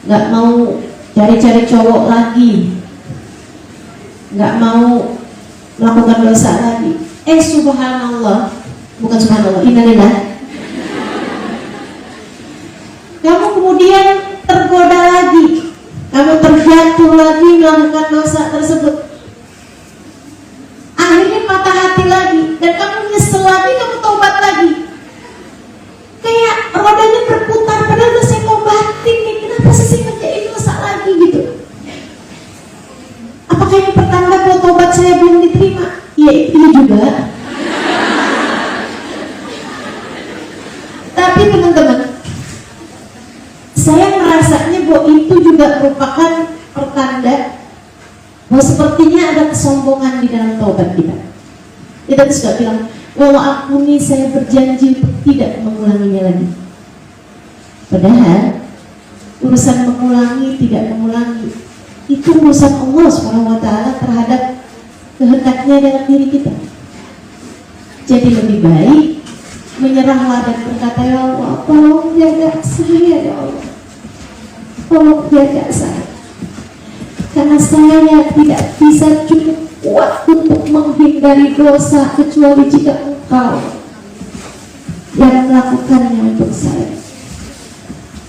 nggak mau cari-cari cowok lagi, nggak mau melakukan dosa lagi. Subhanallah, bukan subhanallah, innalillah. Kamu kemudian tergoda lagi, kamu terjatuh lagi melakukan dosa tersebut. Akhirnya patah hati lagi, dan kamu nyesel lagi, kamu tobat lagi. Kayak rodanya berputar, padahal udah saya tobatin nih, kenapa sih saya ngerjain dosa lagi gitu? Apakah ini pertanda bahwa tobat saya belum diterima? Ya itu juga. Tapi teman-teman, saya merasanya bahwa itu juga merupakan pertanda bahwa sepertinya ada kesombongan di dalam taubat kita. Kita suka bilang, walau ampuni, saya berjanji untuk tidak mengulanginya lagi. Padahal urusan mengulangi tidak mengulangi itu urusan Allah SWT terhadap kehendaknya dalam diri kita. Jadi lebih baik menyerahlah dan berkata, ya Allah, tolong jaga saya ya Allah, tolong jaga saya, karena saya tidak bisa cukup kuat untuk menghindari dosa kecuali jika Engkau yang melakukannya untuk saya.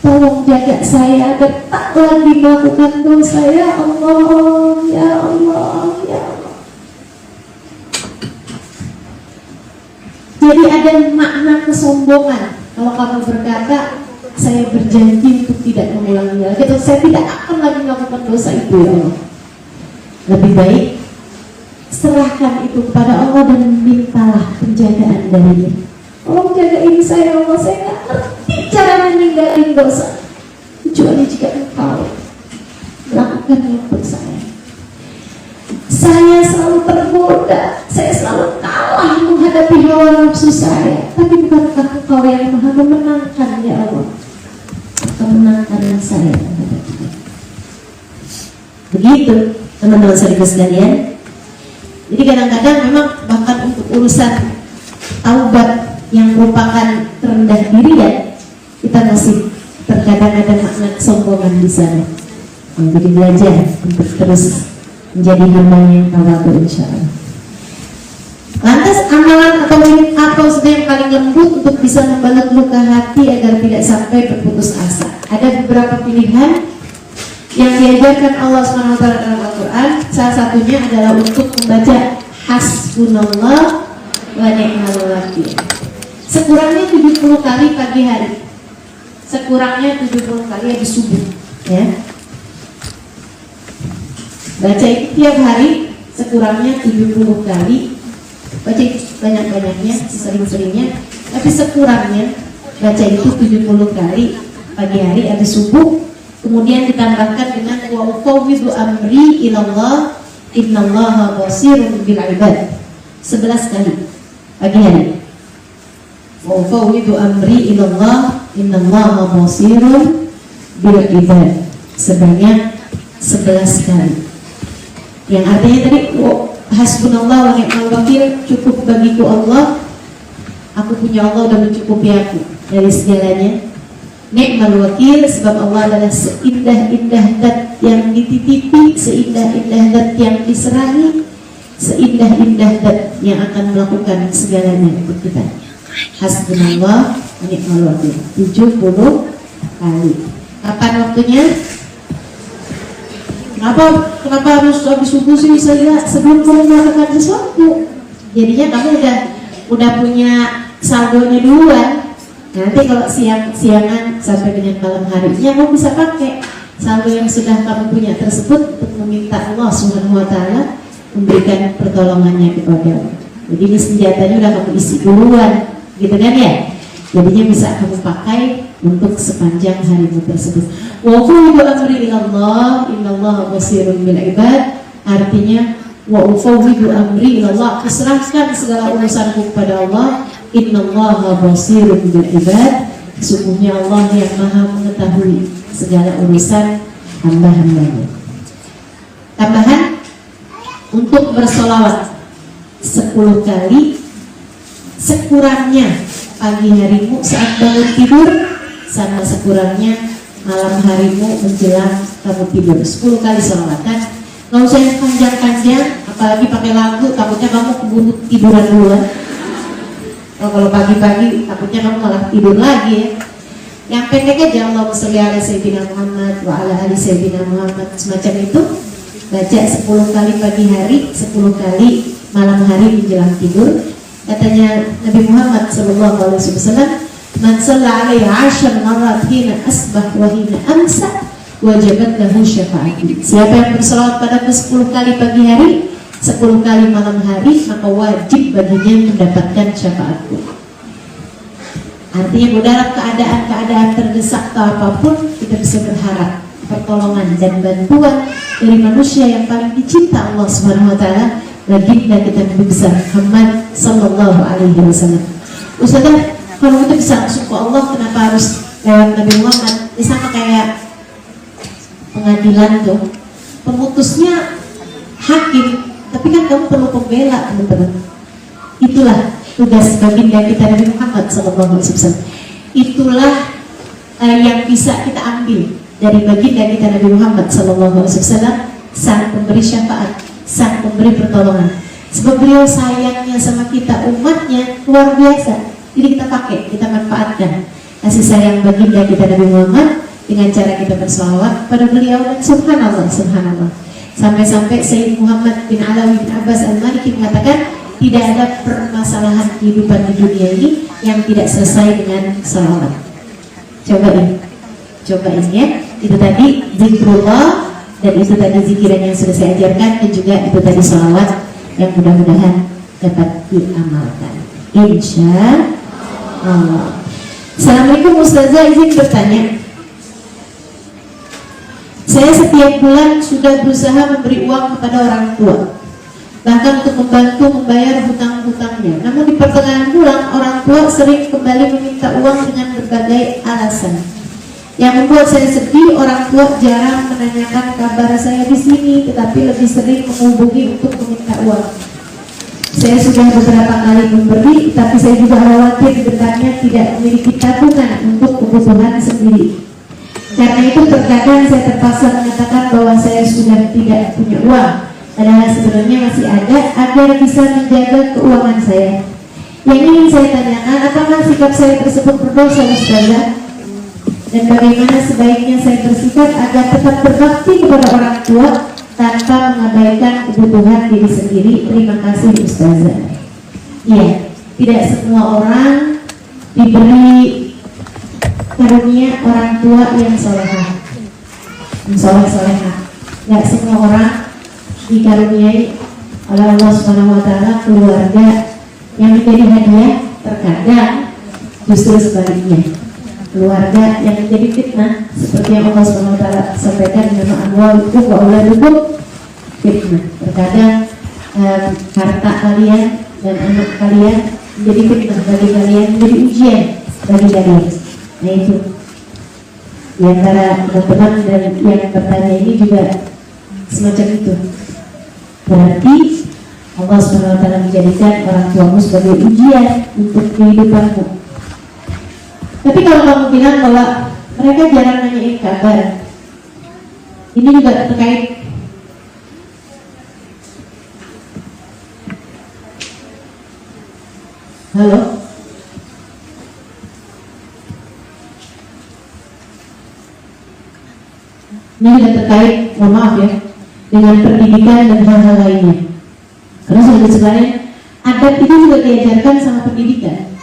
Tolong jaga saya agar tak lagi melakukan dosa ya Allah, ya Allah, ya Allah. Jadi ada makna kesombongan kalau kamu berkata, saya berjanji untuk tidak mengulanginya lagi, atau saya tidak akan lagi melakukan dosa itu ya Allah. Lebih baik serahkan itu kepada Allah dan mintalah penjagaan darinya. Tolong jagain saya Allah, saya nggak ngerti cara meninggalin dosa kecuali jika Engkau melakukannya untuk saya. Saya selalu tergoda, saya selalu kalah menghadapi hawa nafsu saya, tapi bukankah Engkau yang maha memenangkan ya Allah? Kemenangan saya menghadapinya. Begitu teman-teman saudara sekalian. Jadi kadang-kadang memang bahkan untuk urusan taubat yang merupakan rendah diri ya, kita masih terkadang ada makna kesombongan di sana. Jadi belajar untuk terus menjadi hamba yang tawadhu insyaallah. Lantas amalan atau apa yang paling lembut untuk bisa membalut luka hati agar tidak sampai berputus asa? Ada beberapa pilihan yang diajarkan Allah SWT dalam Al-Quran. Salah satunya adalah untuk membaca hasbunallah wa ni'mal wakil. Sekurangnya 70 kali pagi hari, sekurangnya 70 kali habis subuh ya. Baca itu tiap hari sekurangnya 70 kali. Baca itu banyak-banyaknya, sering-seringnya, tapi sekurangnya baca itu 70 kali pagi hari habis subuh. Kemudian ditambahkan dengan wa ufawwidu amri ilallah innallaha basirun bil ibad. 11 kali pagi hari. Wa ufawwidu amri ilallah innallaha basirun bil ibad. Sebanyak 11 kali. Yang artinya tadi hasbunallah wa ni'mal wakil, cukup bagiku Allah, aku punya Allah dan mencukupi aku dari segalanya. Ni'mal wakil, sebab Allah adalah seindah-indah zat yang dititipi, seindah-indah zat yang diserahi, seindah-indah zat yang akan melakukan segalanya untuk kita. Hasbunallah Ini kalau 70 kali. Kapan waktunya? Kenapa harus habis subuh sih? Saya sebelum kamu melakukan sesuatu. Jadinya kamu udah punya saldonya duluan. Nanti kalau siangan sampai dengan malam harinya kamu bisa pakai saldo yang sudah kamu punya tersebut untuk meminta Allah Subhanahu wa taala memberikan pertolongannya kepada. Jadi ini senjatanya udah kamu isi duluan, gitu kan ya? Jadinya bisa kamu pakai untuk sepanjang harimu tersebut. Wa ufawwidu amri ilallah, innallaha basirun bil ibad. Artinya wa ufawwidu amri ilallah, serahkan segala urusanku kepada Allah. Innallaha basirun bil ibad. Sesungguhnya Allah yang Maha mengetahui segala urusan hamba-hambanya. Tambahan untuk bersolawat 10 kali sekurangnya pagi harimu saat bangun tidur, sama sekurangnya malam harimu menjelang kamu tidur. 10 kali sholawatan. Nggak usah yang panjang-panjang, apalagi pakai lagu, takutnya kamu keburu tiduran duluan. Kalau pagi-pagi takutnya kamu malah tidur lagi ya. Yang pendek aja, Allahumma sholli ala sayyidina Muhammad wa ala ali sayyidina Muhammad, semacam itu. Baca 10 kali pagi hari, 10 kali malam hari menjelang tidur. Katanya Nabi Muhammad SAW, man shalla alaihi 10 marat hina asbah wa hina amsa wajabat lahu syafa'ati. Siapa yang berselawat padaku 10 kali pagi hari, 10 kali malam hari, maka wajib baginya mendapatkan syafaatku. Artinya dalam keadaan terdesak atau apapun, kita bisa berharap pertolongan dan bantuan dari manusia yang paling dicinta Allah Subhanahu wa taala, baginda kita Nabi besar Muhammad sallallahu alaihi wasallam. Ustazah, kalau kita bisa masuk ke Allah, kenapa harus lewat Nabi Muhammad? Ini sama kayak pengadilan tuh, pemutusnya hakim, tapi kan kamu perlu pembela, teman-teman. Itulah tugas baginda kita Nabi Muhammad sallallahu alaihi wasallam. Itulah yang bisa kita ambil dari baginda kita Nabi Muhammad sallallahu alaihi wasallam, sang pemberi syafaat, sang pemberi pertolongan. Sebab beliau sayangnya sama kita umatnya luar biasa. Jadi kita pakai, kita manfaatkan kasih sayang baginda kita Nabi Muhammad dengan cara kita berselawat pada beliau. Dan subhanallah, subhanallah, sampai-sampai Sayyid Muhammad bin Alawi bin Abbas al-Maliki mengatakan tidak ada permasalahan kehidupan di dunia ini yang tidak selesai dengan salawat. Cobain ya. Itu tadi zikrullah, dan itu tadi zikiran yang sudah saya ajarkan, dan juga itu tadi salawat yang mudah-mudahan dapat diamalkan, insya Allah. Assalamualaikum Ustazah, izin bertanya. Saya setiap bulan sudah berusaha memberi uang kepada orang tua, bahkan untuk membantu membayar hutang-hutangnya. Namun di pertengahan bulan orang tua sering kembali meminta uang dengan berbagai alasan yang membuat saya sedih. Orang tua jarang menanyakan kabar saya di sini, tetapi lebih sering menghubungi untuk meminta uang. Saya sudah beberapa kali memberi, tapi saya juga khawatir kedepannya tidak memiliki tabungan untuk kebutuhan sendiri. Karena itu terkadang saya terpaksa mengatakan bahwa saya sudah tidak punya uang, padahal sebenarnya masih ada, agar bisa menjaga keuangan saya. Yang ingin saya tanyakan, apakah sikap saya tersebut berdosa, Ustazah? Dan bagaimana sebaiknya saya bersikap agar tetap berbakti kepada orang tua tanpa mengabaikan kebutuhan diri sendiri? Terima kasih Ustazah. Ya, tidak semua orang diberi karunia orang tua yang solehah, solehah. Tidak semua orang dikaruniai oleh Allah Subhanahu wa taala keluarga yang menjadi hadiah. Terkadang justru sebaliknya, keluarga yang menjadi fitnah, seperti yang Allah Subhanahu wa taala sampaikan dalam amwalukum wa auladukum fitnah. Terkadang harta kalian dan anak kalian menjadi fitnah bagi kalian, menjadi ujian bagi kalian. Nah itu di antara teman-teman dan yang bertanya ini juga semacam itu. Berarti Allah Subhanahu wa taala menjadikan orang tuamu sebagai ujian untuk kehidupanmu. Tapi kalau kamu bilang bahwa mereka jarang nanyain kabar, ini juga terkait halo. Ini juga terkait, mohon maaf ya, dengan pendidikan dan hal-hal lainnya. Karena saudara sekalian, adab itu juga diajarkan sama pendidikan,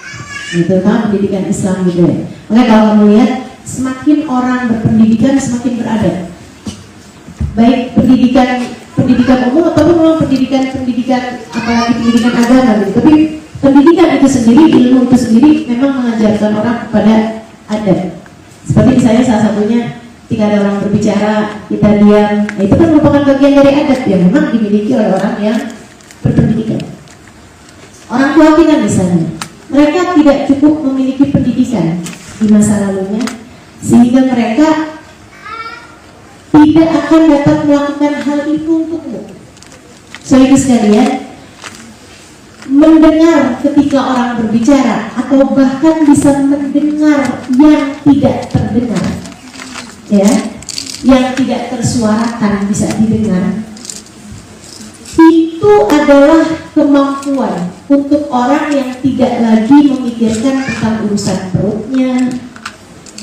terutama pendidikan Islam gitu ya. Makanya kalau kamu lihat, semakin orang berpendidikan semakin beradab. Baik pendidikan umum ataupun memang pendidikan apalagi pendidikan agama gitu. Tapi pendidikan itu sendiri, ilmu itu sendiri memang mengajarkan orang kepada adab. Seperti misalnya salah satunya ketika ada orang berbicara kita diam, nah itu kan merupakan bagian dari adab yang memang dimiliki oleh orang yang berpendidikan. Orang tua kita misalnya, mereka tidak cukup memiliki pendidikan di masa lalunya sehingga mereka tidak akan dapat melakukan hal itu untukmu. Saudara sekalian, mendengar ketika orang berbicara atau bahkan bisa mendengar yang tidak terdengar, ya, yang tidak tersuarakan bisa didengar, itu adalah kemampuan untuk orang yang tidak lagi memikirkan tentang urusan perutnya,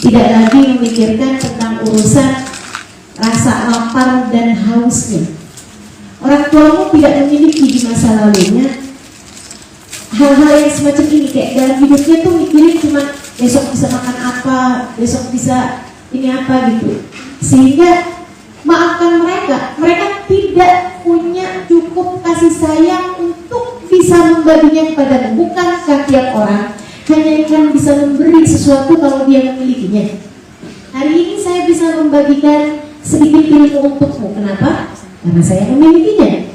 tidak lagi memikirkan tentang urusan rasa lapar dan hausnya. Orang tuamu tidak memiliki di masa lalunya hal-hal yang semacam ini, kayak dalam hidupnya tuh mikirin cuma besok bisa makan apa, besok bisa ini apa gitu. Sehingga maafkan mereka tidak punya cukup kasih sayang untuk bisa membaginya kepadamu. Bukankah tiap orang hanya akan bisa memberi sesuatu kalau dia memilikinya? Hari ini saya bisa membagikan sedikit ilmu untukmu. Kenapa? Karena saya memilikinya.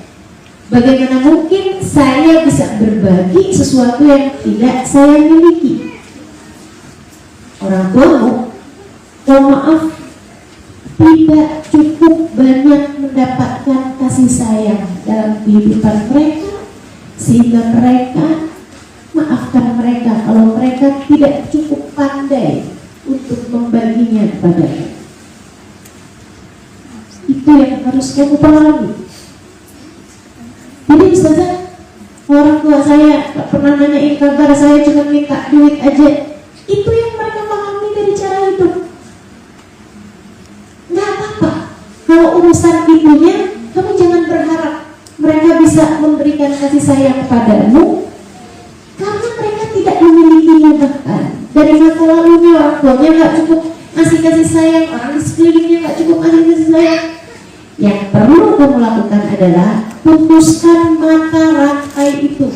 Bagaimana mungkin saya bisa berbagi sesuatu yang tidak saya miliki? Orang tuamu, mohon maaf, tidak cukup banyak mendapatkan kasih sayang dalam kehidupan mereka, sehingga mereka, maafkan mereka kalau mereka tidak cukup pandai untuk membaginya kepada. Itu yang harus kamu pahami. Jadi ustazah, orang tua saya gak pernah nanyain kabar saya, cuma minta duit aja. Itu yang mereka pahami dari cara hidup. Nggak apa-apa kalau urusan itunya, kamu jangan berharap mereka bisa memberikan kasih sayang kepadamu, karena mereka tidak memilikinya. Bahkan dari masa lalunya orang tuanya gak cukup ngasih kasih sayang, orang di sekelilingnya gak cukup ngasih kasih sayang. Yang perlu kamu lakukan adalah putuskan mata rantai itu.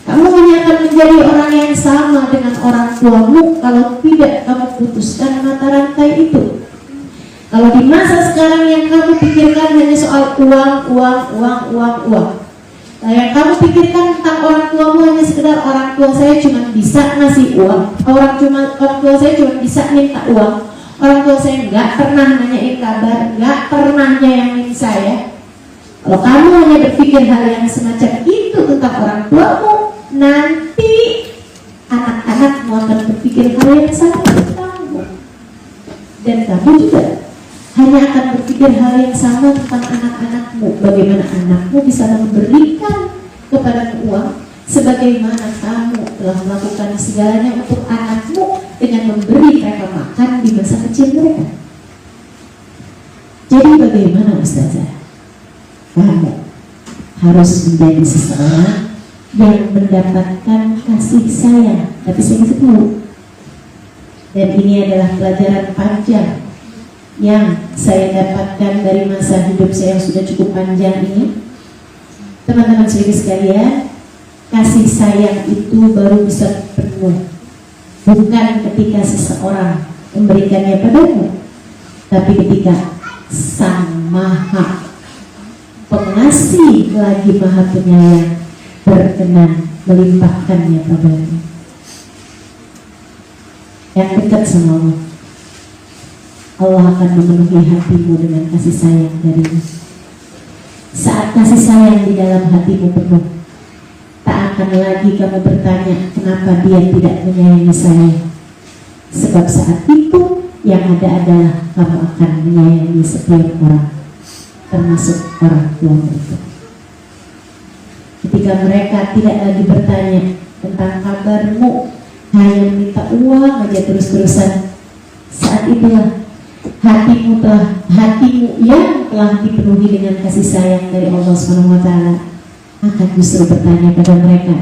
Kamu hanya akan menjadi orang yang sama dengan orang tuamu kalau tidak kamu putuskan mata rantai itu. Kalau di masa sekarang yang kamu pikirkan hanya soal uang. Nah, yang kamu pikirkan tentang orang tuamu hanya sekedar orang tua saya cuma bisa ngasih uang, orang tua saya cuma bisa minta uang, orang tua saya nggak pernah nanyain kabar, nggak pernah nyayangin saya. Kalau kamu hanya berpikir hal yang semacam itu tentang orang tuamu, nanti anak-anakmu akan berpikir hal yang sama tentangmu, dan kamu juga hanya akan berpikir hal yang sama tentang anak-anakmu. Bagaimana anakmu bisa memberikan kepada uang sebagaimana kamu telah melakukan segalanya untuk anakmu dengan memberi mereka makan di masa kecil mereka. Jadi bagaimana ustazah? Kamu harus menjadi seseorang yang mendapatkan kasih sayang. Tapi saya kasih tahu, dan ini adalah pelajaran panjang yang saya dapatkan dari masa hidup saya yang sudah cukup panjang ini. Teman-teman saudara sekalian, kasih sayang itu baru bisa penuh bukan ketika seseorang memberikannya padamu, tapi ketika Sang Maha Pengasih lagi Maha Penyayang berkenan melimpahkannya padamu. Yang dekat sama Allah, Allah akan memenuhi hatimu dengan kasih sayang darinya. Saat kasih sayang di dalam hatimu penuh, tak akan lagi kamu bertanya kenapa dia tidak menyayangi saya. Sebab saat itu yang ada adalah kamu akan menyayangi setiap orang, termasuk orang tuamu itu. Ketika mereka tidak lagi bertanya tentang kabarmu, hanya minta uang aja terus-terusan, saat itulah hatimu yang telah dipenuhi dengan kasih sayang dari Allah Subhanahu wa taala akan justru bertanya pada mereka,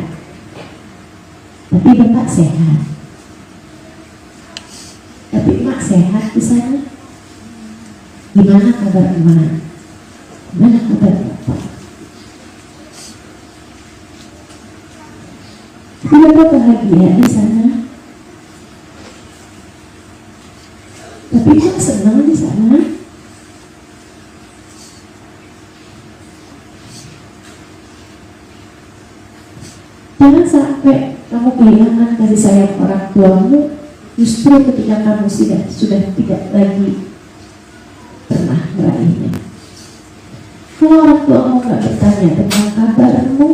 tapi Bapak sehat? Tapi Mak sehat di sana? Gimana kabar Emak? Gimana kabar Bapak? Tapi Bapak bahagia di sana? Tapi Mak senang di sana? Jangan sampai kamu kehilangan kasih sayang orang tuamu justru ketika kamu sudah tidak lagi pernah meraihnya. Kalau orang tuamu nggak bertanya tentang kabarmu,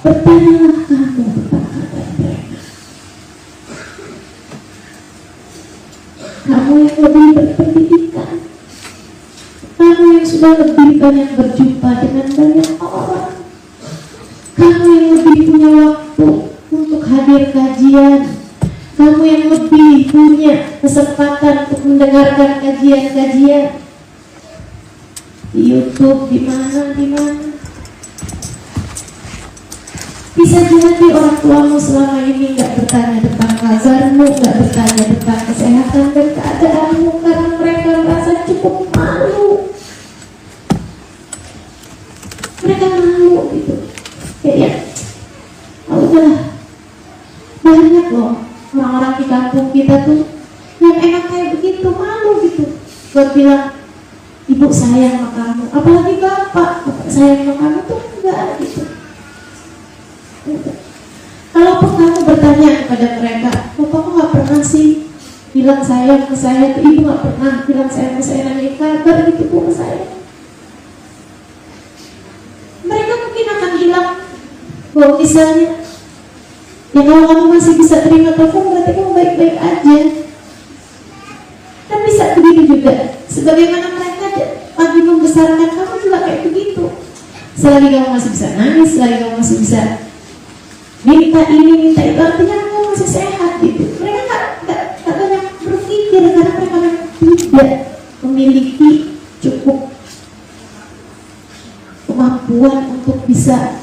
bertanyalah kamu tentang kabar mereka. Kamu yang lebih berpendidikan, kamu yang sudah lebih banyak berjumpa dengan banyak orang, kamu yang lebih punya waktu untuk hadir kajian, kamu yang lebih punya kesempatan untuk mendengarkan kajian-kajian di YouTube, di mana. Bisa jadi orang tuamu selama ini nggak bertanya tentang kabarmu, nggak bertanya tentang kesehatan dan keadaanmu karena mereka merasa cukup malu. Mereka malu gitu. Kayak udah banyak loh orang-orang di kampung kita tuh yang enak kayak begitu, malu gitu buat bilang ibu sayang sama kamu, apalagi bapak sayang sama kamu tuh enggak gitu. Kalaupun kamu bertanya kepada mereka, bapak kok nggak pernah sih bilang sayang ke saya, tuh ibu nggak pernah bilang sayang ke saya, nanya kabar gitu bu ke saya, mereka mungkin akan bilang bahwa misalnya ya kalau kamu masih bisa terima telepon berarti kamu baik-baik aja. Dan bisa begitu juga sebagaimana mereka lagi membesarkan kamu juga kayak begitu. Selagi kamu masih bisa nangis, selagi kamu masih bisa minta ini, minta itu, artinya kamu masih sehat gitu. Mereka nggak banyak berpikir karena mereka tidak memiliki cukup kemampuan untuk bisa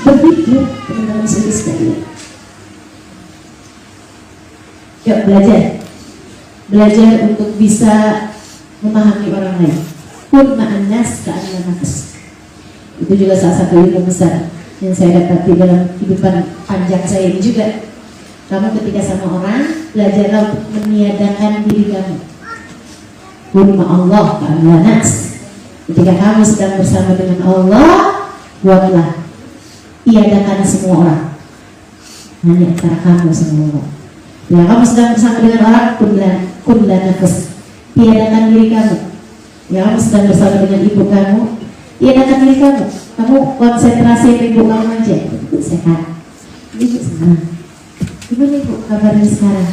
berpikir tentang diri sekalian. Yuk belajar untuk bisa memahami orang lain. Kun ma'annas ka'anna nafs. Itu juga salah satu ilmu besar yang saya dapati dalam kehidupan panjang saya ini juga. Kamu ketika sama orang, belajarlah untuk meniadakan diri kamu. Kun ma'allah ka'anna nafs. Ketika kamu sedang bersama dengan Allah, buatlah tiadakan semua orang, hanya antara kamu sama Allah. Ya, kamu sedang bersama dengan orang, kunlah nafas, tiadakan diri kamu. Ya, kamu sedang bersama dengan ibu kamu, tiadakan diri kamu. Kamu konsentrasi ke ibu kamu aja. Ibu sehat, ibu senang. Gimana ibu kabarnya sekarang?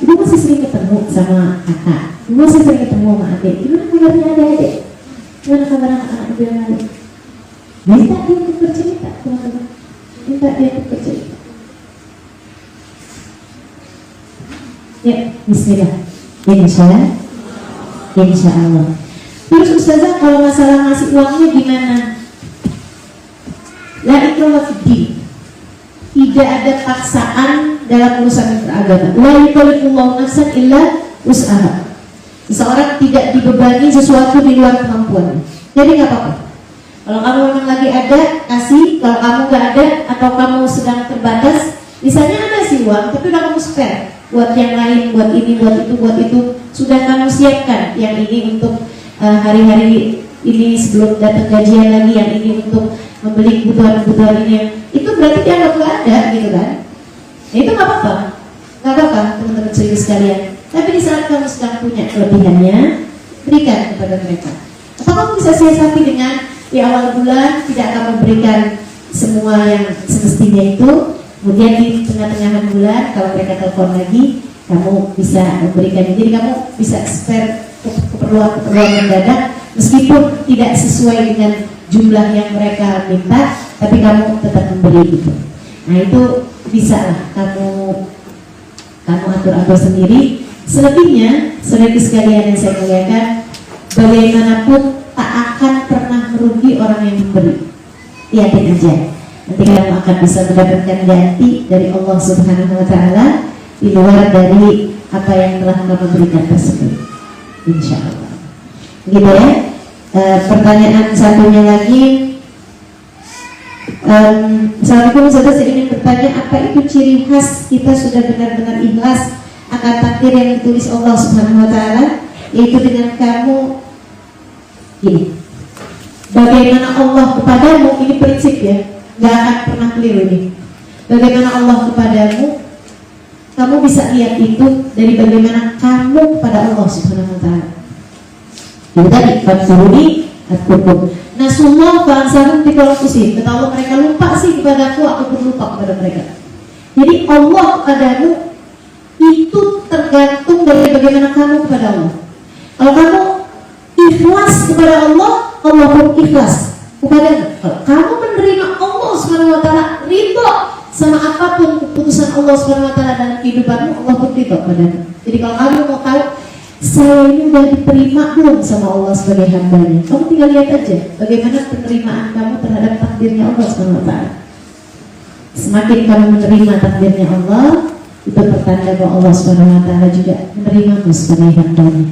Ibu masih sering ketemu sama kakak, ibu masih sering ketemu sama adik. Gimana kabarnya adik-adik? Gimana kabar anak-anak ibu yang lain? Minta dia untuk bercerita, teman-teman. Minta dia untuk bercerita. Ya, bismillah. Insya Allah. Terus Ustazah, kalau masalah ngasih uangnya gimana? La ikraha fid-din. Tidak ada paksaan dalam urusan beragama. La yukallifullahu nafsan illa wus'aha. Seseorang tidak dibebani sesuatu di luar kemampuannya. Jadi nggak apa-apa. Kalau kamu memang lagi ada, kasih. Kalau kamu nggak ada atau kamu sedang terbatas, misalnya ada sih uang, tapi udah kamu spare buat yang lain, buat ini, buat itu, sudah kamu siapkan. Yang ini untuk hari-hari ini sebelum datang gajian lagi, yang ini untuk membeli kebutuhan-kebutuhan ini. Itu berarti dianggap nggak ada, gitu kan? Nah, itu nggak apa-apa, teman-teman serius sekalian. Tapi di saat kamu sedang punya kelebihannya, berikan kepada mereka. Atau kamu bisa siasati dengan di awal bulan tidak akan memberikan semua yang semestinya itu, kemudian di tengah-tengahan bulan kalau mereka telepon lagi, kamu bisa memberikan. Jadi kamu bisa spare keperluan mendadak meskipun tidak sesuai dengan jumlah yang mereka minta, tapi kamu tetap memberi gitu. Nah itu bisa lah kamu atur-atur sendiri. Selebihnya, saudara sekalian yang saya muliakan, bagaimanapun tak akan pernah merugi orang yang memberi. Yakin aja, nanti kamu akan bisa mendapatkan ganti dari Allah Subhanahu Wa Taala di luar dari apa yang telah kamu berikan tersebut. Insya Allah. Gitu ya. Pertanyaan satunya lagi. Assalamualaikum, saya ingin bertanya, apa itu ciri khas kita sudah benar-benar ikhlas akan takdir yang ditulis Allah Subhanahu Wa Taala, yaitu dengan kamu gini, bagaimana Allah kepadamu, ini prinsip ya, nggak akan pernah keliru ini. Bagaimana Allah kepadamu, kamu bisa lihat itu dari bagaimana kamu kepada Allah Subhanahu Wa Taala. Itu tadi faksuruni atkukum. Nasullah bangsarum tikolokusin. Ketahuan mereka lupa sih kepadaku, aku pun lupa kepada mereka. Jadi Allah kepadamu itu tergantung dari bagaimana kamu kepada Allah. Kalau kamu ikhlas kepada Allah, Allah pun ikhlas kepadamu. Kalau kamu menerima Allah Subhanahu Wa Taala, ridho sama apapun keputusan Allah Subhanahu Wa Taala dalam kehidupanmu, Allah pun ridho padamu. Jadi kalau kamu mau tahu saya ini udah diterima belum sama Allah sebagai hambanya, kamu tinggal lihat aja bagaimana penerimaan kamu terhadap takdirnya Allah Subhanahu Wa Taala. Semakin kamu menerima takdirnya Allah, itu pertanda bahwa Allah Subhanahu Wa Taala juga menerimamu sebagai hambanya.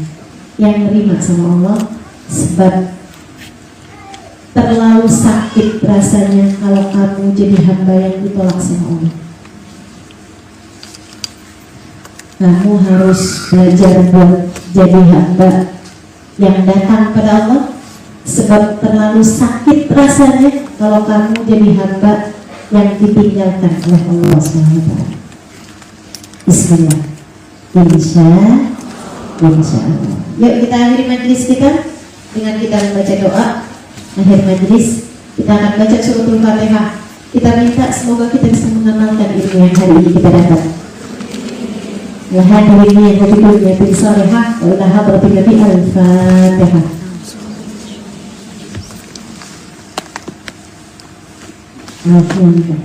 Yang menerima sama Allah, sebab terlalu sakit rasanya kalau kamu jadi hamba yang ditolak sama Allah. Kamu harus belajar buat jadi hamba yang datang pada Allah, sebab terlalu sakit rasanya kalau kamu jadi hamba yang ditinggalkan oleh Allah SWT. Bismillah. Insya Allah. Yuk kita akhiri majelis kita dengan kita membaca doa akhir majelis. Kita akan baca suratul Fatihah. Kita minta semoga kita bisa mengamalkan ilmu yang hari ini kita dapat. Ya hadirin yang berikutnya bin salihah wa ila hadratin Nabi al-Fatihah. Alhamdulillah.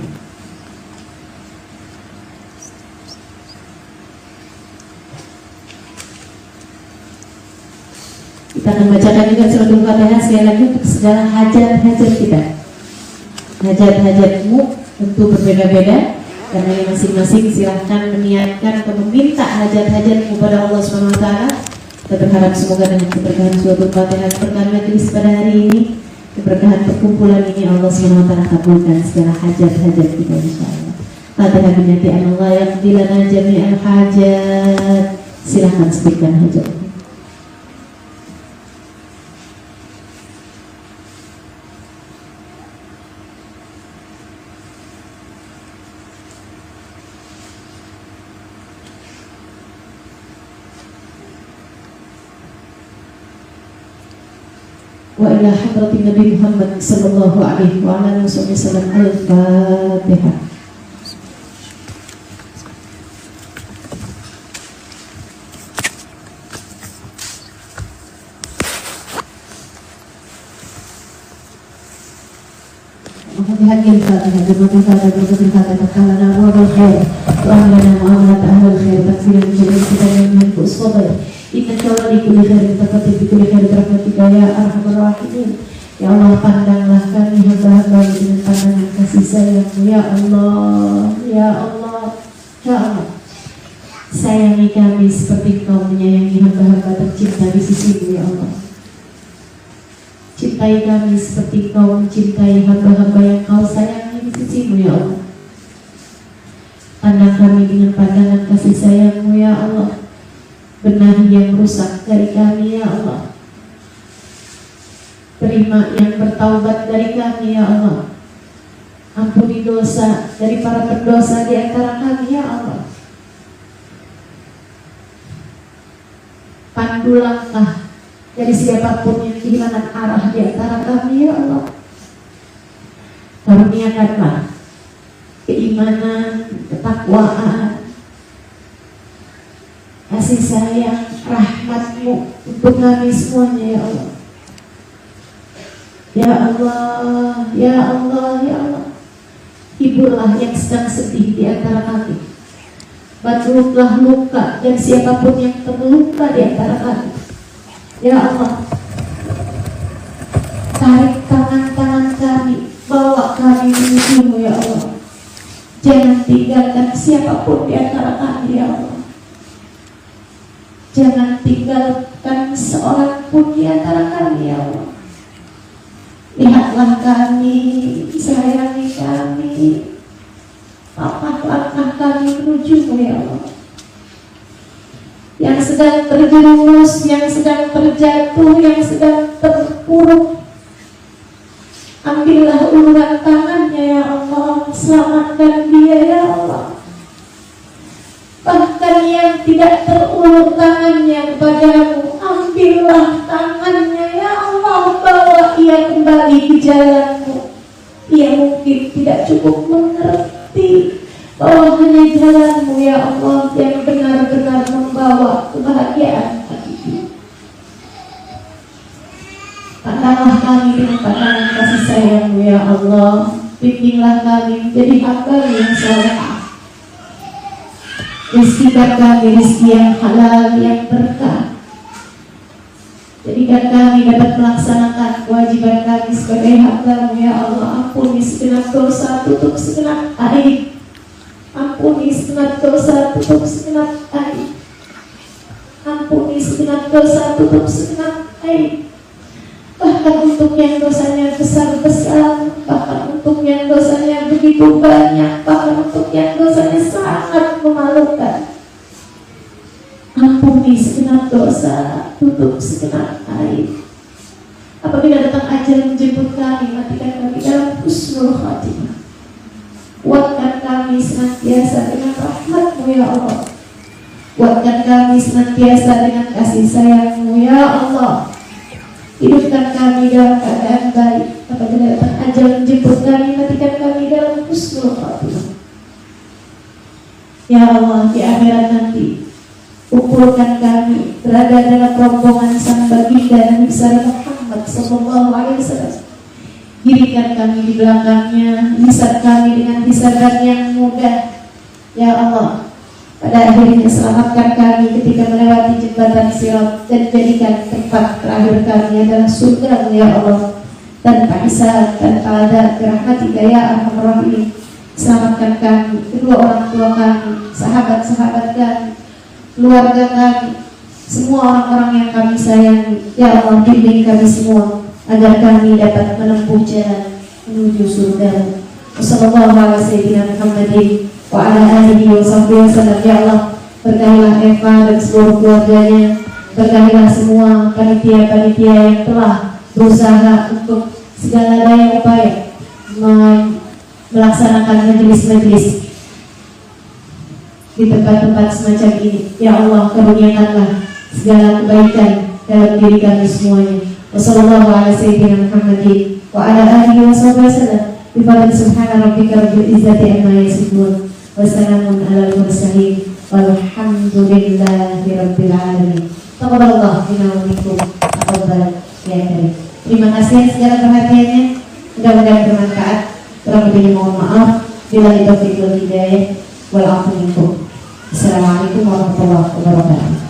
Kita akan bacakan juga suratul Fatihah sekali lagi untuk segala hajat-hajat kita. Hajat-hajatmu tentu berbeda-beda, karena yang masing-masing silahkan meniatkan atau meminta hajat-hajatmu pada Allah Subhanahu Wa Taala. Kita berharap semoga dengan keberkahan suratul Fatihah, keberkahan majelis pada hari ini, keberkahan perkumpulan ini, Allah Subhanahu Wa Taala kabulkan segala hajat-hajat kita insyaallah. Fatihah binati Allah yang dilana jami'al hajat. Silahkan sebutkan hajat. Wa ila hadratin Nabi Muhammad sallallahu alaihi wa ala alihi wasallam. Al-Fatihah. بهذه الفاتحة بالمتفاتة بالمتفاتة فكلنا أبواب الخير وأهلنا معاملة أهل الخير تكفينا من جميع الفتن من الصبر إنك ولي كل خير تقدم بكل خير برحمتك يا أرحم الراحمين. Ya Allah, pandanglah kami hamba-hamba dengan pandangan kasih sayang-Mu ya Allah, ya Allah, ya Allah. Sayangi kami seperti Engkau menyayangi hamba-hamba tercinta di sisi-Mu ya Allah. Cintai kami seperti Kau mencintai hamba-hamba yang Kau sayangi di sisi-Mu ya Allah. Pandang kami dengan pandangan kasih sayang-Mu ya Allah. Benahi yang rusak dari kami ya Allah. Terima yang bertaubat dari kami ya Allah. Ampuni dosa dari para pendosa di antara kami ya Allah. Pandu langkah dari siapapun yang kehilangan arah di antara kami ya Allah. Karuniakanlah keimanan, ketakwaan, kasih sayang, rahmat-Mu untuk kami semuanya ya Allah. Ya Allah, ya Allah, ya Allah. Hiburlah yang sedang sedih di antara kami. Batuluklah luka dan siapapun yang terluka di antara kami. Ya Allah, tarik tangan-tangan kami, bawa kami menuju-Mu ya Allah. Jangan tinggalkan siapapun di antara kami ya Allah. Jangan tinggalkan seorang pun di antara kami ya Allah. Lihatlah kami, sayangi kami, papan langkah kami menuju-Mu ya Allah. Yang sedang terjerumus, yang sedang terjatuh, yang sedang terpuruk, ambillah uluran tangannya ya Allah, selamatkan dia ya Allah. Bahkan yang tidak terulur tangannya kepadamu, ambillah tangannya ya Allah, bawa ia kembali ke jalanmu. Ia mungkin tidak cukup mengerti bahwa hanya jalanmu ya Allah yang benar-benar membawa kebahagiaan hatiku. Tatalah kami dengan tatanan kasih sayang-Mu ya Allah. Bimbinglah kami menjadi hamba yang saleh. Rizkikan kami rizki yang halal, yang berkah. Jadikan kami dapat melaksanakan kewajiban kami sebagai hamba-Mu ya Allah. Ampuni segenap dosa, tutup segenap aib. Ampuni segenap dosa, tutup segenap aib. Ampuni segenap dosa, tutup segenap aib. Bahkan untuk yang dosanya besar-besar, bahkan untuk yang dosanya begitu banyak, bahkan untuk yang dosanya sangat memalukan. Ampuni segenap dosa, tutup segenap aib. Apabila datang ajal menjemput kami, matikan kami dalam husnul khatimah. Kuatkan kami senantiasa dengan rahmat-Mu ya Allah. Kuatkan kami senantiasa dengan kasih sayang-Mu ya Allah. Hidupkan kami dalam keadaan baik. Apabila datang ajal menjemput kami, matikan kami dalam husnul khatimah. Ya Allah, di akhirat nanti kumpulkan kami berada dalam rombongan sang baginda Nabi besar Muhammad sallallahu alaihi wasallam. Dirikan kami di belakangnya, hisab kami dengan hisaban yang mudah. Ya Allah, pada akhirnya selamatkan kami ketika melewati jembatan Sirat dan jadikan tempat terakhir kami adalah surga ya Allah. Tanpa hisab, tanpa adab, birahmatika ya arhamar rahimin. Selamatkan kami, kedua orang tua kami, sahabat-sahabat kami, keluarga kami, semua orang-orang yang kami sayangi. Ya Allah, bimbing kami semua agar kami dapat menempuh jalan menuju surga. Wassalamualaikum warahmatullahi wa ala alihi wa sahbihi wasallam. Ya Allah, berkahilah Eva dan seluruh keluarganya, berkahilah semua panitia-panitia yang telah berusaha untuk segala daya upaya melaksanakan majelis-majelis di tempat-tempat semacam ini. Ya Allah, karuniakanlah segala kebaikan dalam diri kami semuanya. Wassalamualaikum warahmatullahi wa ala alihi wa sahbihi wasallam. Bifadli subhana rabbika rabbil izzati amma yasifun. Wassalamun alal mursalin. Walhamdulillahi rabbil alamin. Taqabbalallahu minna wa minkum. Taqabbal ya karim. Terima kasih segala perhatiannya. Mudah-mudahan bermanfaat. Kurang lebihnya mohon maaf. Billahi taufiq wal hidayah. Wal afu minkum. Assalamualaikum warahmatullahi wabarakatuh.